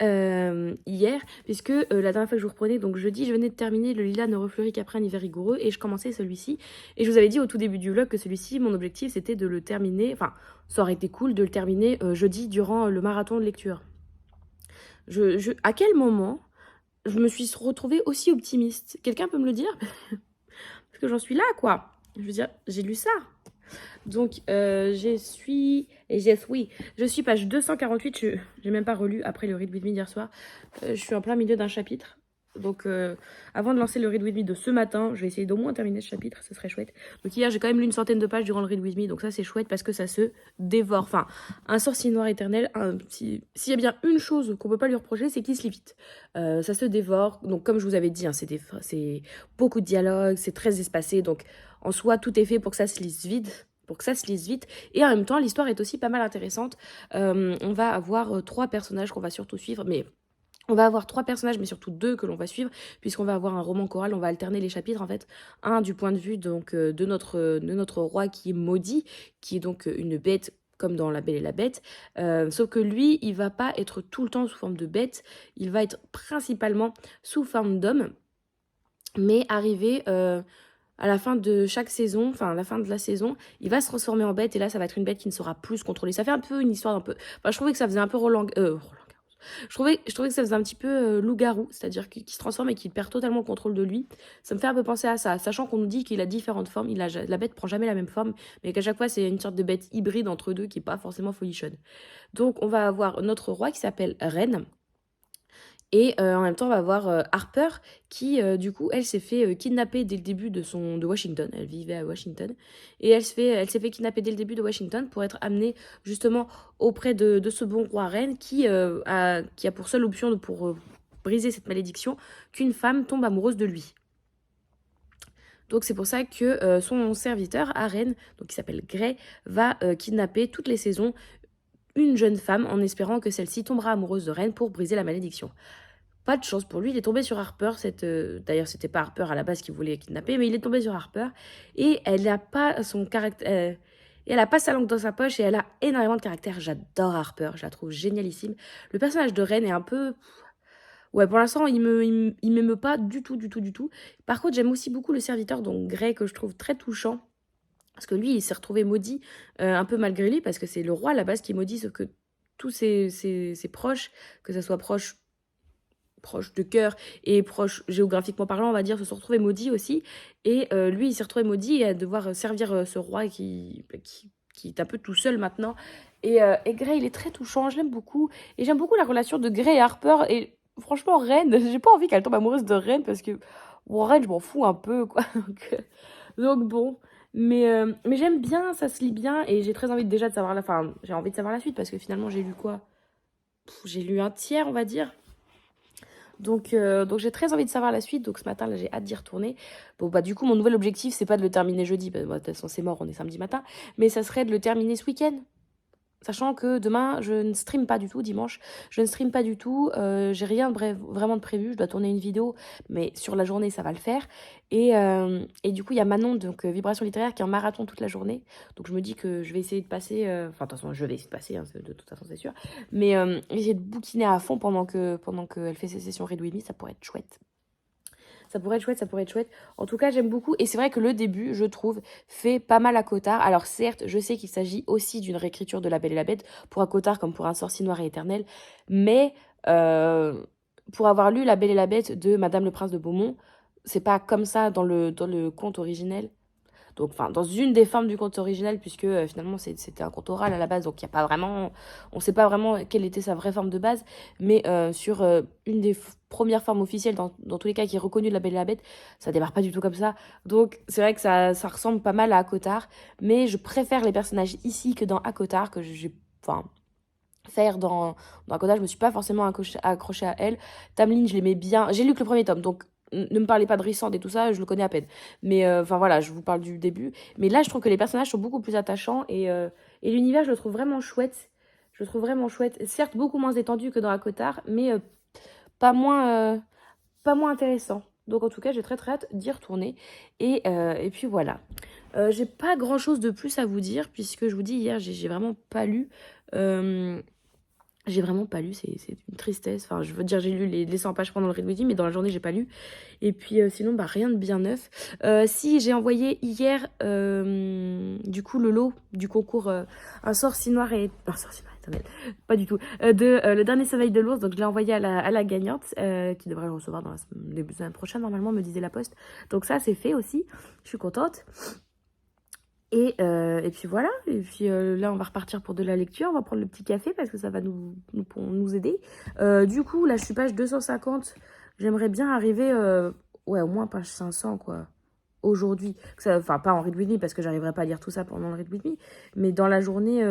Hier, puisque la dernière fois que je vous reprenais, donc jeudi, je venais de terminer Le Lilas ne refleurit qu'après un hiver rigoureux et je commençais celui-ci. Et je vous avais dit au tout début du vlog que celui-ci, mon objectif c'était de le terminer, enfin, ça aurait été cool de le terminer jeudi durant le marathon de lecture. À quel moment je me suis retrouvée aussi optimiste? Quelqu'un peut me le dire? Parce que j'en suis là, quoi. Je veux dire, j'ai lu ça. Donc, je suis page 248. J'ai même pas relu après le Read With Me d'hier soir. Je suis en plein milieu d'un chapitre. Donc, avant de lancer le Read With Me de ce matin, je vais essayer d'au moins terminer ce chapitre, ce serait chouette. Donc hier, j'ai quand même lu une centaine de pages durant le Read With Me, donc ça c'est chouette parce que ça se dévore. Enfin, un sorcier noir éternel, s'il y a bien une chose qu'on peut pas lui reprocher, c'est qu'il se lit vite. Ça se dévore, donc comme je vous avais dit, hein, c'est beaucoup de dialogues, c'est très espacé, donc en soi, tout est fait pour que ça se lise vite. Et en même temps l'histoire est aussi pas mal intéressante. On va avoir 3 personnages qu'on va surtout suivre, mais on va avoir 3 personnages, mais surtout 2 que l'on va suivre, puisqu'on va avoir un roman choral, on va alterner les chapitres en fait. Un du point de vue donc de notre roi qui est maudit, qui est donc une bête comme dans La Belle et la Bête, sauf que lui, il va pas être tout le temps sous forme de bête, il va être principalement sous forme d'homme, mais arrivé à la fin de chaque saison, enfin à la fin de la saison, il va se transformer en bête, et là ça va être une bête qui ne sera plus contrôlée. Ça fait un peu une histoire un peu... Enfin, je trouvais que ça faisait un peu je trouvais que ça faisait un petit peu loup-garou, c'est-à-dire qu'il se transforme et qu'il perd totalement le contrôle de lui. Ça me fait un peu penser à ça, sachant qu'on nous dit qu'il a différentes formes. La bête prend jamais la même forme, mais qu'à chaque fois c'est une sorte de bête hybride entre deux qui est pas forcément folichonne. Donc on va avoir notre roi qui s'appelle Ren. Et en même temps, on va avoir Harper qui, du coup, elle s'est fait kidnapper dès le début de Washington. Elle vivait à Washington. Et elle s'est fait kidnapper dès le début de Washington pour être amenée justement auprès de ce bon roi reine qui a pour seule option pour briser cette malédiction qu'une femme tombe amoureuse de lui. Donc c'est pour ça que son serviteur, Aren, donc qui s'appelle Gray, va kidnapper toutes les saisons une jeune femme en espérant que celle-ci tombera amoureuse de Ren pour briser la malédiction. Pas de chance pour lui, il est tombé sur Harper. D'ailleurs, c'était pas Harper à la base qui voulait kidnapper, mais il est tombé sur Harper. Et elle n'a pas son caractère. Elle a pas sa langue dans sa poche et elle a énormément de caractère. J'adore Harper, je la trouve génialissime. Le personnage de Ren est un peu. Ouais, pour l'instant, il m'émeut pas du tout, du tout, du tout. Par contre, j'aime aussi beaucoup le serviteur, donc Grey, que je trouve très touchant. Parce que lui, il s'est retrouvé maudit, un peu malgré lui, parce que c'est le roi à la base qui est maudit, sauf que tous ses proches, que ce soit proche de cœur et proche géographiquement parlant, on va dire, se sont retrouvés maudits aussi. Et lui, il s'est retrouvé maudit et à devoir servir ce roi qui est un peu tout seul maintenant. Et Grey, il est très touchant, je l'aime beaucoup. Et j'aime beaucoup la relation de Grey et Harper. Et franchement, Ren, j'ai pas envie qu'elle tombe amoureuse de Ren parce que, bon, Ren, je m'en fous un peu, quoi. Donc bon. Mais j'aime bien, ça se lit bien. Et j'ai très envie déjà de savoir Enfin, j'ai envie de savoir la suite parce que finalement, j'ai lu quoi? J'ai lu un tiers, on va dire. Donc j'ai très envie de savoir la suite. Donc ce matin, là, j'ai hâte d'y retourner. Bon, bah du coup, mon nouvel objectif, c'est pas de le terminer jeudi. Bah, de toute façon, c'est mort, on est samedi matin. Mais ça serait de le terminer ce week-end. Sachant que demain, je ne stream pas du tout, dimanche, je ne stream pas du tout, j'ai rien vraiment de prévu, je dois tourner une vidéo, mais sur la journée, ça va le faire. Et du coup, il y a Manon, donc Vibration littéraire, qui est en marathon toute la journée. Donc je me dis que je vais essayer de passer, enfin de toute façon, je vais essayer de passer, hein, de toute façon, c'est sûr. Mais essayer de bouquiner à fond pendant qu'elle fait ses sessions Read With Me, ça pourrait être chouette. Ça pourrait être chouette, ça pourrait être chouette. En tout cas, j'aime beaucoup. Et c'est vrai que le début, je trouve, fait pas mal à Cotard. Alors certes, je sais qu'il s'agit aussi d'une réécriture de La Belle et la Bête, pour un Cotard comme pour un sorcier noir et éternel. Mais pour avoir lu La Belle et la Bête de Madame le Prince de Beaumont, c'est pas comme ça dans le conte originel. Donc, enfin, dans une des formes du conte originel, puisque finalement c'était un conte oral à la base, donc il y a pas vraiment, on sait pas vraiment quelle était sa vraie forme de base, mais sur une des premières formes officielles, dans tous les cas qui est reconnue de La Belle et la Bête, ça démarre pas du tout comme ça. Donc c'est vrai que ça ressemble pas mal à Akotard, mais je préfère les personnages ici que dans Akotard, que j'ai, enfin, faire dans Akotard, je me suis pas forcément accrochée à elle. Tamlin, je l'aimais bien, j'ai lu que le premier tome, donc ne me parlez pas de Rissande et tout ça, je le connais à peine. Mais enfin voilà, je vous parle du début. Mais là, je trouve que les personnages sont beaucoup plus attachants et l'univers, je le trouve vraiment chouette. Je le trouve vraiment chouette. Certes, beaucoup moins étendu que dans Akotard, mais pas moins, pas moins intéressant. Donc en tout cas, j'ai très très hâte d'y retourner. Et puis voilà. J'ai pas grand chose de plus à vous dire, puisque je vous dis, hier, j'ai vraiment pas lu. J'ai vraiment pas lu, c'est une tristesse. Enfin, je veux dire, j'ai lu les 100 pages pendant le Read With Me, mais dans la journée, j'ai pas lu. Et puis, sinon, bah, rien de bien neuf. Si, j'ai envoyé hier, du coup, le lot du concours Un sorcier noir et... Un sorcier noir éternel, pas du tout. Le dernier sommeil de l'ours, donc je l'ai envoyé à la gagnante, qui devrait le recevoir dans la semaine prochaine, normalement, me disait la poste. Donc ça, c'est fait aussi. Je suis contente. Et puis voilà, et puis là on va repartir pour de la lecture, on va prendre le petit café parce que ça va nous aider. Du coup là je suis page 250 J'aimerais bien arriver, ouais, au moins page 500, quoi. Aujourd'hui. Enfin, pas en read with me, parce que j'arriverai pas à lire tout ça pendant le read with me. Mais dans la journée,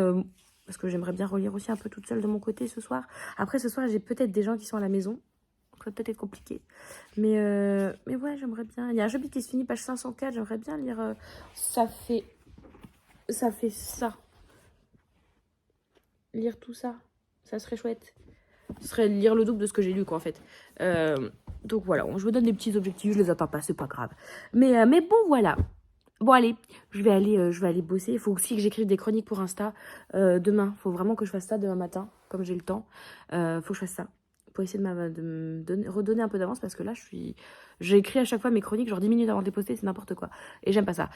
parce que j'aimerais bien relire aussi un peu toute seule de mon côté ce soir. Après, ce soir, j'ai peut-être des gens qui sont à la maison. Donc ça va peut-être être compliqué. Mais ouais, j'aimerais bien. Il y a un chapitre qui se finit, page 504. J'aimerais bien lire. Ça fait ça. Lire tout ça. Ça serait chouette. Ce serait lire le double de ce que j'ai lu, quoi, en fait. Donc voilà, je me donne des petits objectifs, je les atteins pas, c'est pas grave. Mais bon, voilà. Bon, allez, je vais aller bosser. Il faut aussi que j'écrive des chroniques pour Insta demain. Il faut vraiment que je fasse ça demain matin, comme j'ai le temps. Faut que je fasse ça. Pour essayer de me redonner un peu d'avance, parce que là, j'ai écrit à chaque fois mes chroniques, genre 10 minutes avant de les poster, c'est n'importe quoi. Et j'aime pas ça.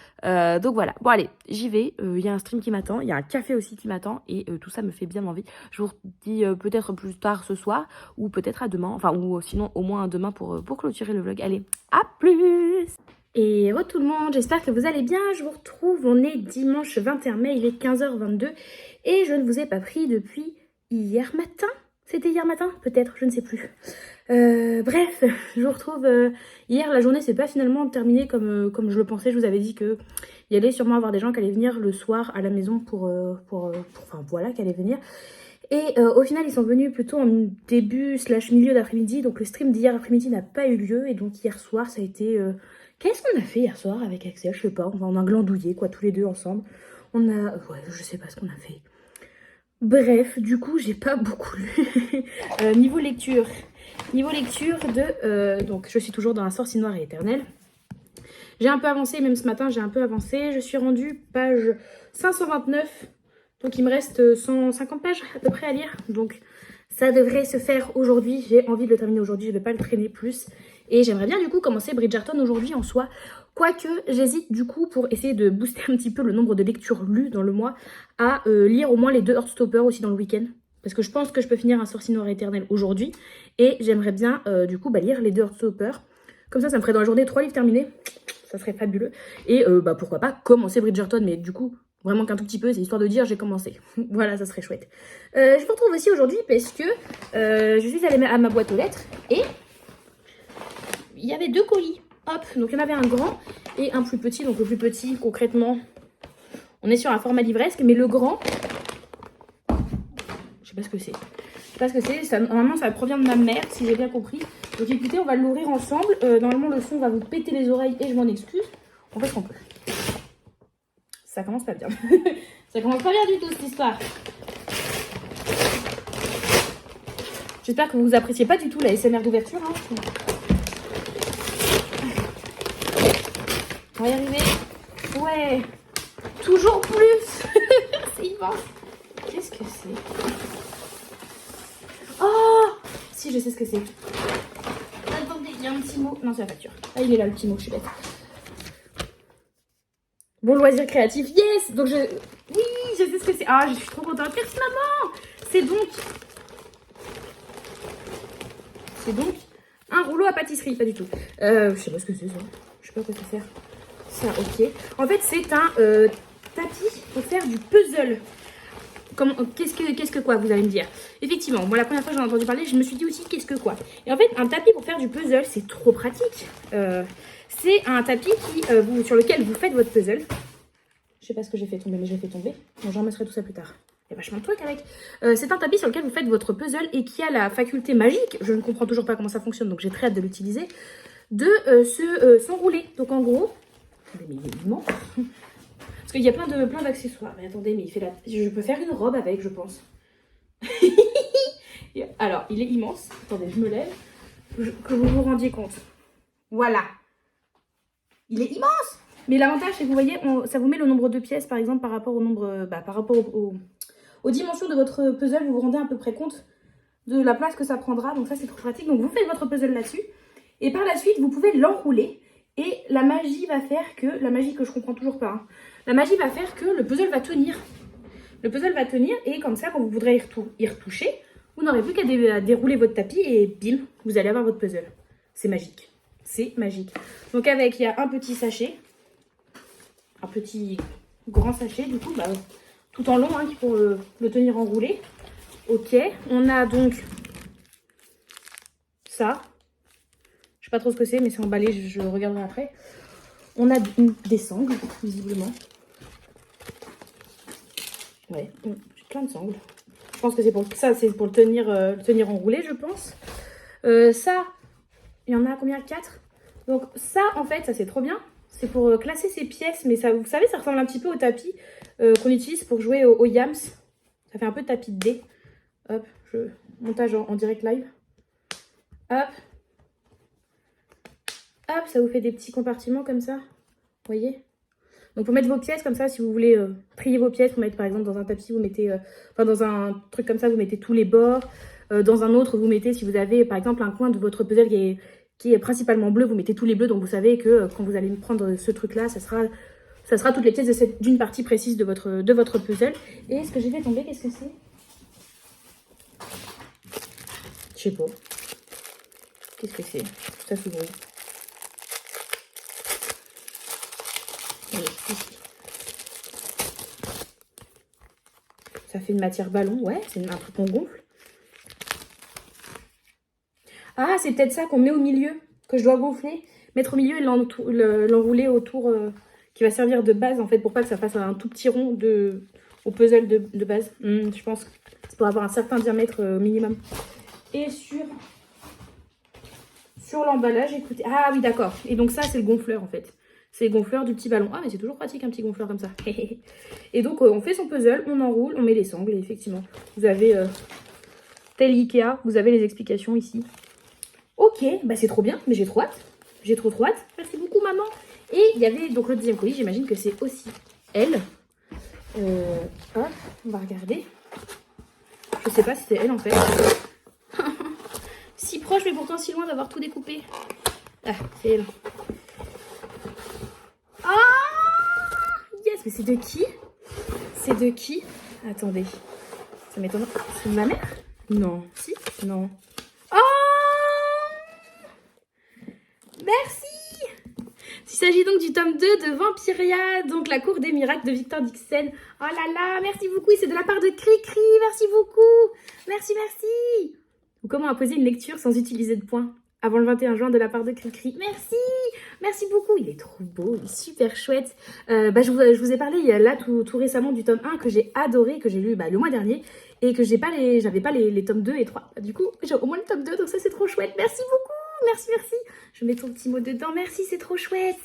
Donc voilà. Bon, allez, j'y vais. Il y a un stream qui m'attend, il y a un café aussi qui m'attend, et tout ça me fait bien envie. Je vous dis peut-être plus tard ce soir, ou peut-être à demain, enfin, ou sinon au moins à demain pour clôturer le vlog. Allez, à plus! Et re tout le monde, j'espère que vous allez bien. Je vous retrouve, on est dimanche 21 mai, il est 15h22 et je ne vous ai pas pris depuis hier matin. C'était hier matin, peut-être, je ne sais plus. Bref, je vous retrouve. Hier, la journée s'est pas finalement terminée comme je le pensais. Je vous avais dit que il y allait sûrement avoir des gens qui allaient venir le soir à la maison enfin voilà, qui allaient venir. Et au final, ils sont venus plutôt en début/milieu d'après-midi. Donc le stream d'hier après-midi n'a pas eu lieu. Et donc hier soir, ça a été... Qu'est-ce qu'on a fait hier soir avec Axel? Je sais pas, on a glandouillé, quoi, tous les deux ensemble. On a... Ouais, je sais pas ce qu'on a fait. Bref, du coup, j'ai pas beaucoup lu. Niveau lecture de... donc, je suis toujours dans La Sorcière Noire et Éternelle. J'ai un peu avancé, même ce matin, j'ai un peu avancé. Je suis rendue page 529. Donc, il me reste 150 pages à peu près à lire. Donc, ça devrait se faire aujourd'hui. J'ai envie de le terminer aujourd'hui. Je vais pas le traîner plus. Et j'aimerais bien, du coup, commencer Bridgerton aujourd'hui en soi. Quoique, j'hésite, du coup, pour essayer de booster un petit peu le nombre de lectures lues dans le mois, à lire au moins les 2 Heartstopper aussi dans le week-end. Parce que je pense que je peux finir Un Sorcier Noir et Éternel aujourd'hui. Et j'aimerais bien, du coup, lire les 2 Heartstopper. Comme ça me ferait dans la journée 3 livres terminés. Ça serait fabuleux. Et pourquoi pas commencer Bridgerton. Mais du coup, vraiment qu'un tout petit peu, c'est histoire de dire j'ai commencé. Voilà, ça serait chouette. Je vous retrouve aussi aujourd'hui parce que je suis allée à ma boîte aux lettres. Et il y avait 2 colis. Hop, donc il y en avait un grand et un plus petit. Donc le plus petit, concrètement, on est sur un format livresque. Mais le grand, je sais pas ce que c'est. Je sais pas ce que c'est. Ça, normalement, ça provient de ma mère, si j'ai bien compris. Donc écoutez, on va l'ouvrir ensemble. Normalement, le son va vous péter les oreilles et je m'en excuse. On fait ce qu'on peut. Ça commence pas bien. Ça commence pas bien du tout, cette histoire. J'espère que vous appréciez pas du tout la SMR d'ouverture. Hein. On va y arriver. Ouais. Toujours plus. C'est immense. Qu'est-ce que c'est? Oh! Si, je sais ce que c'est. Attendez, il y a un petit mot. Non, c'est la facture. Ah, il est là, le petit mot, je suis bête. Bon loisir créatif, yes! Donc oui, je sais ce que c'est. Ah, je suis trop contente. Merci maman! C'est donc un rouleau à pâtisserie, pas du tout. Je sais pas ce que c'est ça. Je sais pas à quoi ça sert. Ça, ok. En fait, c'est un tapis pour faire du puzzle. Qu'est-ce que quoi, vous allez me dire? Effectivement, moi la première fois que j'en ai entendu parler, je me suis dit aussi qu'est-ce que quoi. Et en fait, un tapis pour faire du puzzle, c'est trop pratique. C'est un tapis sur lequel vous faites votre puzzle. Je sais pas ce que j'ai fait tomber, mais j'ai fait tomber. Bon, j'en remettrai tout ça plus tard. Il y a vachement de trucs avec. C'est un tapis sur lequel vous faites votre puzzle et qui a la faculté magique, je ne comprends toujours pas comment ça fonctionne, donc j'ai très hâte de l'utiliser, de s'enrouler. Donc en gros, attendez, mais il est immense. Parce qu'il y a plein d'accessoires. Mais attendez, mais je peux faire une robe avec, je pense. Alors, il est immense. Attendez, je me lève. Que vous vous rendiez compte. Voilà. Il est immense. Mais l'avantage, c'est que vous voyez, ça vous met le nombre de pièces, par exemple, par rapport au nombre, par rapport aux dimensions de votre puzzle. Vous vous rendez à peu près compte de la place que ça prendra. Donc ça, c'est trop pratique. Donc vous faites votre puzzle là-dessus. Et par la suite, vous pouvez l'enrouler. Et la magie va faire que... La magie que je comprends toujours pas. Hein, la magie va faire que le puzzle va tenir. Le puzzle va tenir et comme ça, quand vous voudrez y retoucher, vous n'aurez plus qu'à dérouler votre tapis et bim, vous allez avoir votre puzzle. C'est magique. C'est magique. Donc il y a un petit sachet. Un petit grand sachet du coup, tout en long, hein, pour le tenir enroulé. Ok, on a donc ça. sais pas trop ce que c'est, mais c'est emballé, je regarderai après. On a des sangles, visiblement. Ouais, j'ai plein de sangles. Je pense que c'est pour ça, c'est pour le tenir enroulé, je pense. Ça, il y en a combien? 4. Donc ça, en fait, ça c'est trop bien. C'est pour classer ces pièces, mais ça, vous savez, ça ressemble un petit peu au tapis qu'on utilise pour jouer au Yams. Ça fait un peu tapis de dés. Hop, montage en direct live. Hop. Hop, ça vous fait des petits compartiments comme ça. Vous voyez? Donc pour mettre vos pièces comme ça, si vous voulez trier vos pièces, vous mettez par exemple dans un tapis, vous mettez, enfin dans un truc comme ça, vous mettez tous les bords. Dans un autre, vous mettez, si vous avez par exemple un coin de votre puzzle qui est principalement bleu, vous mettez tous les bleus. Donc vous savez que quand vous allez prendre ce truc-là, ça sera toutes les pièces d'une partie précise de votre puzzle. Et ce que j'ai fait tomber, qu'est-ce que c'est? Je sais pas. Qu'est-ce que c'est? Ça s'ouvre. Ça fait une matière ballon, ouais, c'est un truc qu'on gonfle. Ah, c'est peut-être ça qu'on met au milieu, que je dois gonfler, mettre au milieu et l'enrouler autour, qui va servir de base en fait, pour pas que ça fasse un tout petit rond au puzzle de base. Je pense que c'est pour avoir un certain diamètre minimum. Et sur l'emballage, écoutez. Ah oui, d'accord. Et donc ça, c'est le gonfleur en fait. C'est le gonfleur du petit ballon. Ah, mais c'est toujours pratique un petit gonfleur comme ça. Et donc, on fait son puzzle, on enroule, on met les sangles. Et effectivement, vous avez, tel Ikea, vous avez les explications ici. Ok, bah c'est trop bien, mais j'ai trop hâte. J'ai trop hâte. Merci beaucoup, maman. Et il y avait donc le deuxième colis, j'imagine que c'est aussi elle. Hop, on va regarder. Je sais pas si c'est elle en fait. Si proche, mais pourtant si loin d'avoir tout découpé. Ah, c'est elle. Ah, yes, mais c'est de qui? C'est de qui? Attendez. Ça m'étonne. C'est de ma mère? Non. Si? Non. Oh, merci. Il s'agit donc du tome 2 de Vampiria, donc la cour des miracles de Victor Dixon. Oh là là, merci beaucoup. C'est de la part de Cricri. Merci beaucoup. Merci, merci. Ou comment imposer une lecture sans utiliser de points avant le 21 juin de la part de Cricri. Merci. Merci beaucoup. Il est trop beau. Il est super chouette. Je vous ai parlé là tout récemment du tome 1 que j'ai adoré, que j'ai lu le mois dernier. Et que j'avais pas les tomes 2 et 3. Du coup, j'ai au moins le tome 2, donc ça c'est trop chouette. Merci beaucoup. Merci, merci. Je mets ton petit mot dedans. Merci, c'est trop chouette.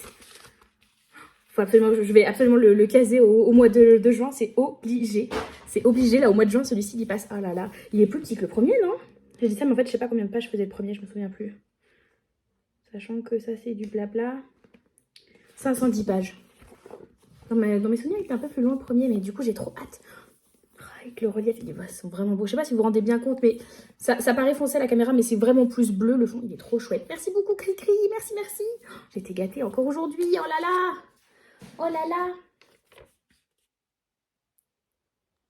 Je vais absolument le caser au mois de juin. C'est obligé. C'est obligé. Là, au mois de juin, celui-ci, il passe. Oh là là. Il est plus petit que le premier, non? J'ai dit ça, mais en fait, je sais pas combien de pages faisait le premier. Je me souviens plus. Sachant que ça, c'est du blabla. 510 pages. Dans mes souvenirs, il était un peu plus long le premier, mais du coup, j'ai trop hâte. Avec le relief, ils sont vraiment beaux. Je sais pas si vous vous rendez bien compte, mais ça paraît foncé à la caméra, mais c'est vraiment plus bleu. Le fond, il est trop chouette. Merci beaucoup, Cricri. Merci, merci. J'ai été gâtée encore aujourd'hui. Oh là là. Oh là là.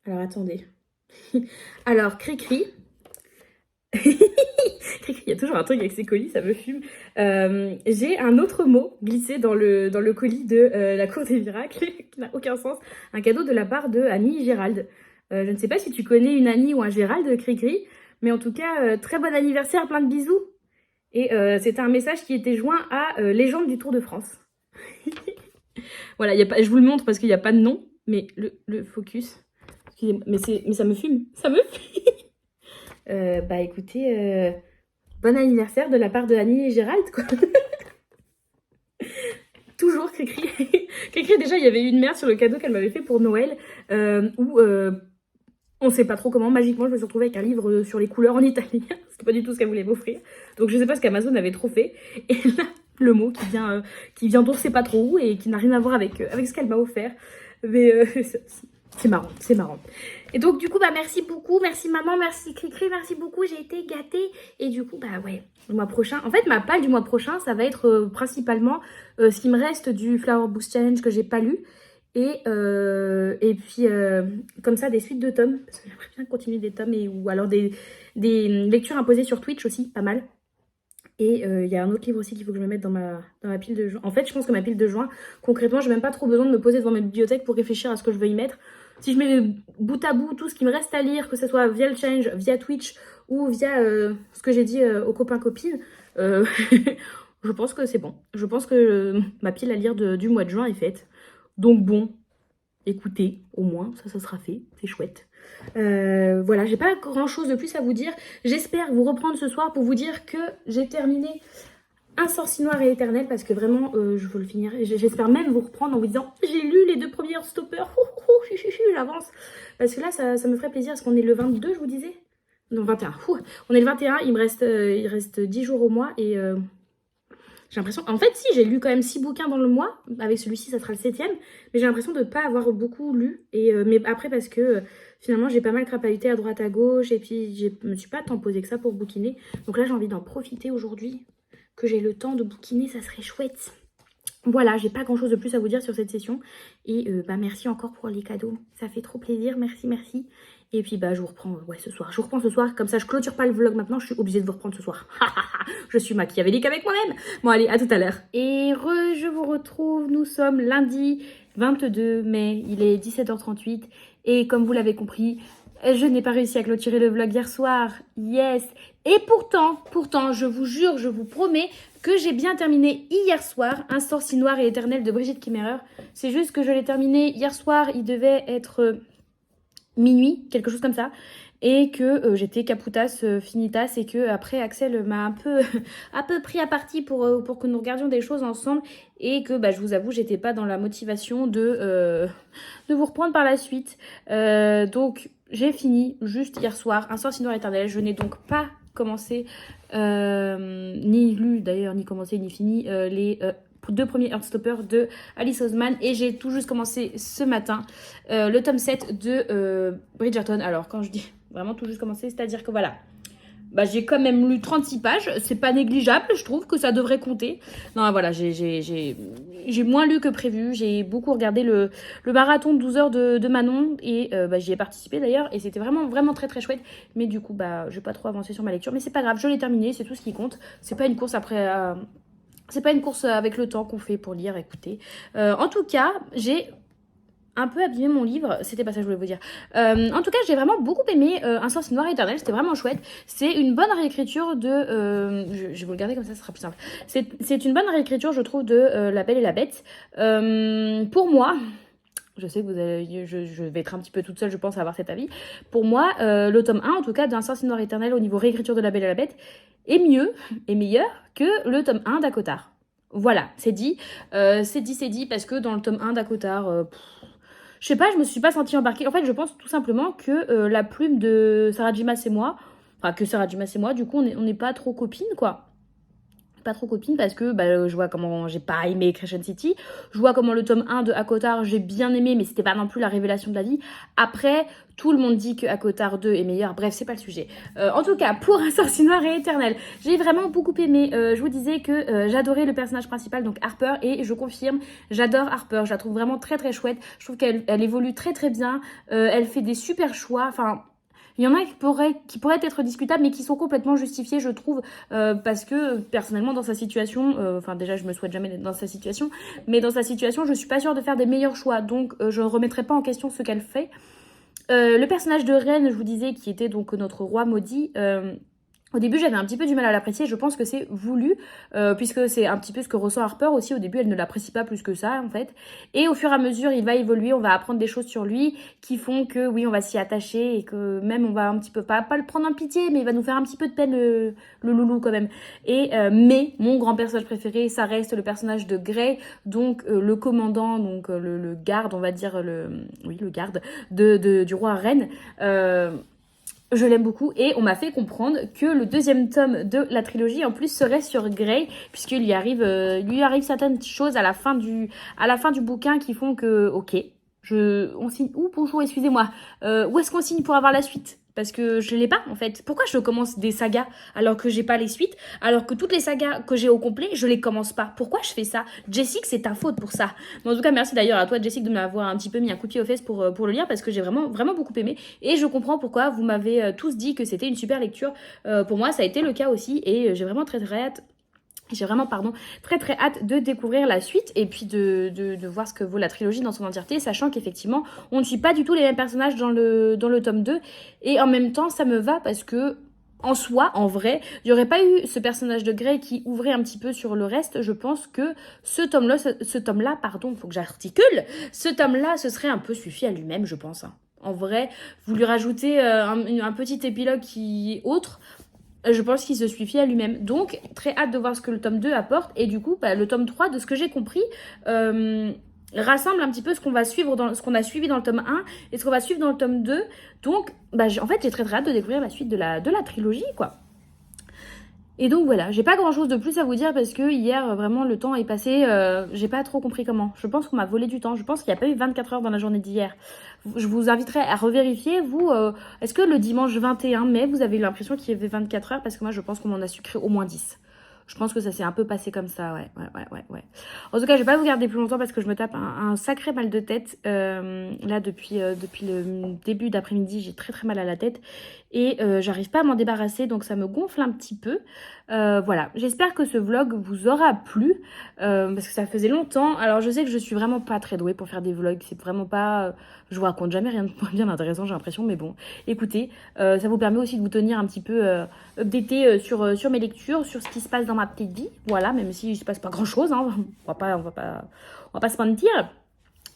Alors, attendez. Alors, Cricri. Cricri, il y a toujours un truc avec ses colis, ça me fume. J'ai un autre mot glissé dans le colis de la cour des miracles, qui n'a aucun sens. Un cadeau de la part de Annie Gérald. Je ne sais pas si tu connais une Annie ou un Gérald, Cricri, mais en tout cas, très bon anniversaire, plein de bisous. Et c'était un message qui était joint à Légende du Tour de France. Voilà, je vous le montre parce qu'il n'y a pas de nom, mais le focus. Mais ça me fume, ça me fume. Écoutez, bon anniversaire de la part de Annie et Gérald, quoi. Toujours Cricri. Cricri, déjà, il y avait eu une mère sur le cadeau qu'elle m'avait fait pour Noël, où on sait pas trop comment, magiquement, je me suis retrouvée avec un livre sur les couleurs en italien. C'était pas du tout ce qu'elle voulait m'offrir. Donc je sais pas ce qu'Amazon avait trop fait. Et là, le mot qui vient d'on sait pas trop où et qui n'a rien à voir avec ce qu'elle m'a offert. Mais c'est marrant, c'est marrant. Et donc du coup, merci beaucoup, merci maman, merci Cricri, merci beaucoup, j'ai été gâtée. Et du coup, ouais, le mois prochain, en fait ma palle du mois prochain, ça va être principalement ce qui me reste du Flower Boost Challenge que j'ai pas lu. Et puis comme ça des suites de tomes, parce que j'aimerais bien continuer des tomes ou alors des lectures imposées sur Twitch aussi, pas mal. Et il y a un autre livre aussi qu'il faut que je me mette dans ma pile de juin. En fait, je pense que ma pile de juin, concrètement, j'ai même pas trop besoin de me poser devant ma bibliothèque pour réfléchir à ce que je veux y mettre. Si je mets bout à bout tout ce qui me reste à lire, que ce soit via le challenge, via Twitch ou via ce que j'ai dit aux copains-copines, Euh, je pense que c'est bon. Je pense que ma pile à lire du mois de juin est faite. Donc bon, écoutez, au moins, ça sera fait. C'est chouette. Voilà, j'ai pas grand chose de plus à vous dire. J'espère vous reprendre ce soir pour vous dire que j'ai terminé Un sorcier noir et éternel parce que vraiment, je veux le finir. J'espère même vous reprendre en vous disant j'ai lu les 2 premiers Heartstoppers. J'avance. Parce que là, ça me ferait plaisir. Est-ce qu'on est le 22, je vous disais? Non, 21. On est le 21. Il reste 10 jours au mois et j'ai l'impression... En fait, si, j'ai lu quand même 6 bouquins dans le mois. Avec celui-ci, ça sera le 7e. Mais j'ai l'impression de ne pas avoir beaucoup lu. Et, mais après, parce que finalement, j'ai pas mal crapahuté à droite à gauche. Et puis, je me suis pas tant posée que ça pour bouquiner. Donc là, j'ai envie d'en profiter aujourd'hui. Que j'ai le temps de bouquiner, ça serait chouette. Voilà, j'ai pas grand chose de plus à vous dire sur cette session. Et bah merci encore pour les cadeaux. Ça fait trop plaisir, merci, merci. Et puis bah je vous reprends ce soir. Je vous reprends ce soir, comme ça je clôture pas le vlog maintenant, je suis obligée de vous reprendre ce soir. Je suis machiavélique avec moi-même. Bon allez, à tout à l'heure. Et je vous retrouve, nous sommes lundi 22 mai, il est 17h38. Et comme vous l'avez compris, je n'ai pas réussi à clôturer le vlog hier soir. Yes. Et pourtant, je vous jure, je vous promets que j'ai bien terminé hier soir Un sorcier noir et éternel de Brigitte Kimmerer. C'est juste que je l'ai terminé hier soir, il devait être minuit, quelque chose comme ça. Et que j'étais caputas finitas et que après Axel m'a un peu pris à partie pour que nous regardions des choses ensemble et que bah, je vous avoue j'étais pas dans la motivation de vous reprendre par la suite. Donc j'ai fini juste hier soir Un sorcier noir éternel. Je n'ai donc pas commencé ni lu d'ailleurs ni commencé ni fini les 2 premiers Heartstoppers de Alice Oseman et j'ai tout juste commencé ce matin le tome 7 de Bridgerton. Alors quand je dis vraiment tout juste commencé, c'est-à-dire que voilà, bah, j'ai quand même lu 36 pages, c'est pas négligeable, je trouve que ça devrait compter. Non, voilà, j'ai moins lu que prévu, j'ai beaucoup regardé le marathon de 12 heures de Manon, et bah, j'y ai participé d'ailleurs, et c'était vraiment, vraiment très très chouette. Mais du coup, bah, je vais pas trop avancer sur ma lecture, mais c'est pas grave, je l'ai terminé, c'est tout ce qui compte. C'est pas une course après... c'est pas une course avec le temps qu'on fait pour lire, écoutez. En tout cas, j'ai un peu abîmé mon livre, c'était pas ça que je voulais vous dire. En tout cas, j'ai vraiment beaucoup aimé Un sorcier noir éternel, c'était vraiment chouette. C'est une bonne réécriture de... je vais vous le garder comme ça sera plus simple. C'est une bonne réécriture, je trouve, de La Belle et la Bête. Pour moi... Je sais que je vais être un petit peu toute seule, je pense, à avoir cet avis. Pour moi, le tome 1, en tout cas, d'Un sorcier noir éternel au niveau réécriture de La Belle et la Bête, est mieux et meilleur que le tome 1 d'Acotar. Voilà, c'est dit. C'est dit, parce que dans le tome 1 d'Acotar... je sais pas, je me suis pas sentie embarquée. En fait, je pense tout simplement que la plume de Sarah J. Maas et moi, du coup, on n'est pas trop copines, quoi. Pas trop copine parce que bah, je vois comment j'ai pas aimé Crescent City, je vois comment le tome 1 de Akotar j'ai bien aimé mais c'était pas non plus la révélation de la vie. Après tout le monde dit que Akotar 2 est meilleur, bref c'est pas le sujet. En tout cas pour Un sorcier noir et éternel j'ai vraiment beaucoup aimé. Je vous disais que j'adorais le personnage principal donc Harper et je confirme j'adore Harper, je la trouve vraiment très très chouette, je trouve qu'elle évolue très très bien, elle fait des super choix, enfin il y en a qui pourraient être discutables, mais qui sont complètement justifiés, je trouve, parce que personnellement, dans sa situation, enfin déjà, je me souhaite jamais d'être dans sa situation, mais dans sa situation, je suis pas sûre de faire des meilleurs choix, donc je ne remettrai pas en question ce qu'elle fait. Le personnage de Reine, je vous disais, qui était donc notre roi maudit. Au début, j'avais un petit peu du mal à l'apprécier. Je pense que c'est voulu, puisque c'est un petit peu ce que ressent Harper aussi. Au début, elle ne l'apprécie pas plus que ça, en fait. Et au fur et à mesure, il va évoluer. On va apprendre des choses sur lui qui font que, oui, on va s'y attacher et que même on va un petit peu, pas le prendre en pitié, mais il va nous faire un petit peu de peine, le loulou, quand même. Et, mais mon grand personnage préféré, ça reste le personnage de Grey, donc le commandant, donc le garde, on va dire, le garde du roi Reine. Je l'aime beaucoup et on m'a fait comprendre que le 2e tome de la trilogie en plus serait sur Grey puisqu'il lui arrive certaines choses à la fin du bouquin qui font que ok, on signe où? Bonjour, excusez-moi, où est-ce qu'on signe pour avoir la suite? Parce que je l'ai pas en fait. Pourquoi je commence des sagas alors que j'ai pas les suites, alors que toutes les sagas que j'ai au complet je les commence pas? Pourquoi je fais ça? Jessica, c'est ta faute pour ça. Mais en tout cas merci d'ailleurs à toi Jessica de m'avoir un petit peu mis un coup de pied aux fesses pour le lire parce que j'ai vraiment vraiment beaucoup aimé et je comprends pourquoi vous m'avez tous dit que c'était une super lecture. Pour moi ça a été le cas aussi et j'ai vraiment très hâte. J'ai vraiment, très très hâte de découvrir la suite et puis de voir ce que vaut la trilogie dans son entièreté, sachant qu'effectivement, on ne suit pas du tout les mêmes personnages dans le tome 2. Et en même temps, ça me va parce que en soi, en vrai, il n'y aurait pas eu ce personnage de Grey qui ouvrait un petit peu sur le reste. Je pense que ce tome-là, pardon, faut que j'articule, ce tome-là, ce serait un peu suffi à lui-même, je pense. Hein. En vrai, vous lui rajoutez un petit épilogue qui est autre, je pense qu'il se suffit à lui-même. Donc, très hâte de voir ce que le tome 2 apporte. Et du coup, le tome 3, de ce que j'ai compris, rassemble un petit peu ce qu'on va suivre ce qu'on a suivi dans le tome 1 et ce qu'on va suivre dans le tome 2. Donc, en fait, j'ai très hâte de découvrir la suite de la trilogie, quoi. Et donc voilà, j'ai pas grand chose de plus à vous dire parce que hier, vraiment, le temps est passé, j'ai pas trop compris comment. Je pense qu'on m'a volé du temps, je pense qu'il n'y a pas eu 24 heures dans la journée d'hier. Je vous inviterai à revérifier, vous, est-ce que le dimanche 21 mai, vous avez eu l'impression qu'il y avait 24 heures? Parce que moi, je pense qu'on m'en a sucré au moins 10. Je pense que ça s'est un peu passé comme ça, ouais. En tout cas, je vais pas vous garder plus longtemps parce que je me tape un sacré mal de tête. Là, depuis le début d'après-midi, j'ai très très mal à la tête. Et j'arrive pas à m'en débarrasser, donc ça me gonfle un petit peu. Voilà, j'espère que ce vlog vous aura plu, parce que ça faisait longtemps. Alors je sais que je suis vraiment pas très douée pour faire des vlogs, c'est vraiment pas... je vous raconte jamais rien de bien intéressant, j'ai l'impression, mais bon. Écoutez, ça vous permet aussi de vous tenir un petit peu updaté sur mes lectures, sur ce qui se passe dans ma petite vie. Voilà, même si il se passe pas grand-chose, hein. On va pas se mentir.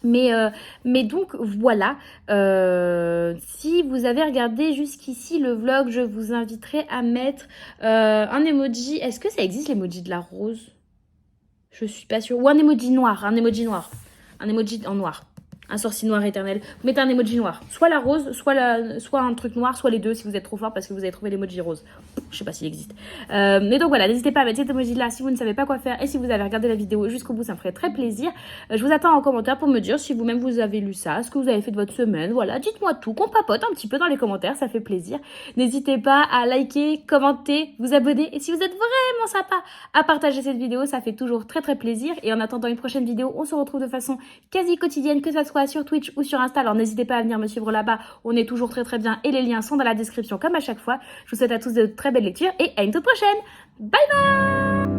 Mais donc voilà, si vous avez regardé jusqu'ici le vlog, je vous inviterai à mettre un emoji. Est-ce que ça existe l'emoji de la rose? Je suis pas sûre. Ou un emoji noir, un emoji en noir. Un sorcier noir éternel. Vous mettez un emoji noir. Soit la rose, soit un truc noir, soit les deux si vous êtes trop fort parce que vous avez trouvé l'emoji rose. Je sais pas s'il existe. Mais donc voilà, n'hésitez pas à mettre cet emoji là si vous ne savez pas quoi faire et si vous avez regardé la vidéo jusqu'au bout, ça me ferait très plaisir. Je vous attends en commentaire pour me dire si vous-même vous avez lu ça, ce que vous avez fait de votre semaine. Voilà, dites-moi tout, qu'on papote un petit peu dans les commentaires, ça fait plaisir. N'hésitez pas à liker, commenter, vous abonner et si vous êtes vraiment sympa à partager cette vidéo, ça fait toujours très très plaisir. Et en attendant une prochaine vidéo, on se retrouve de façon quasi quotidienne, que ça soit sur Twitch ou sur Insta. Alors n'hésitez pas à venir me suivre là-bas, on est toujours très très bien et les liens sont dans la description comme à chaque fois. Je vous souhaite à tous de très belles lectures et à une toute prochaine. Bye bye.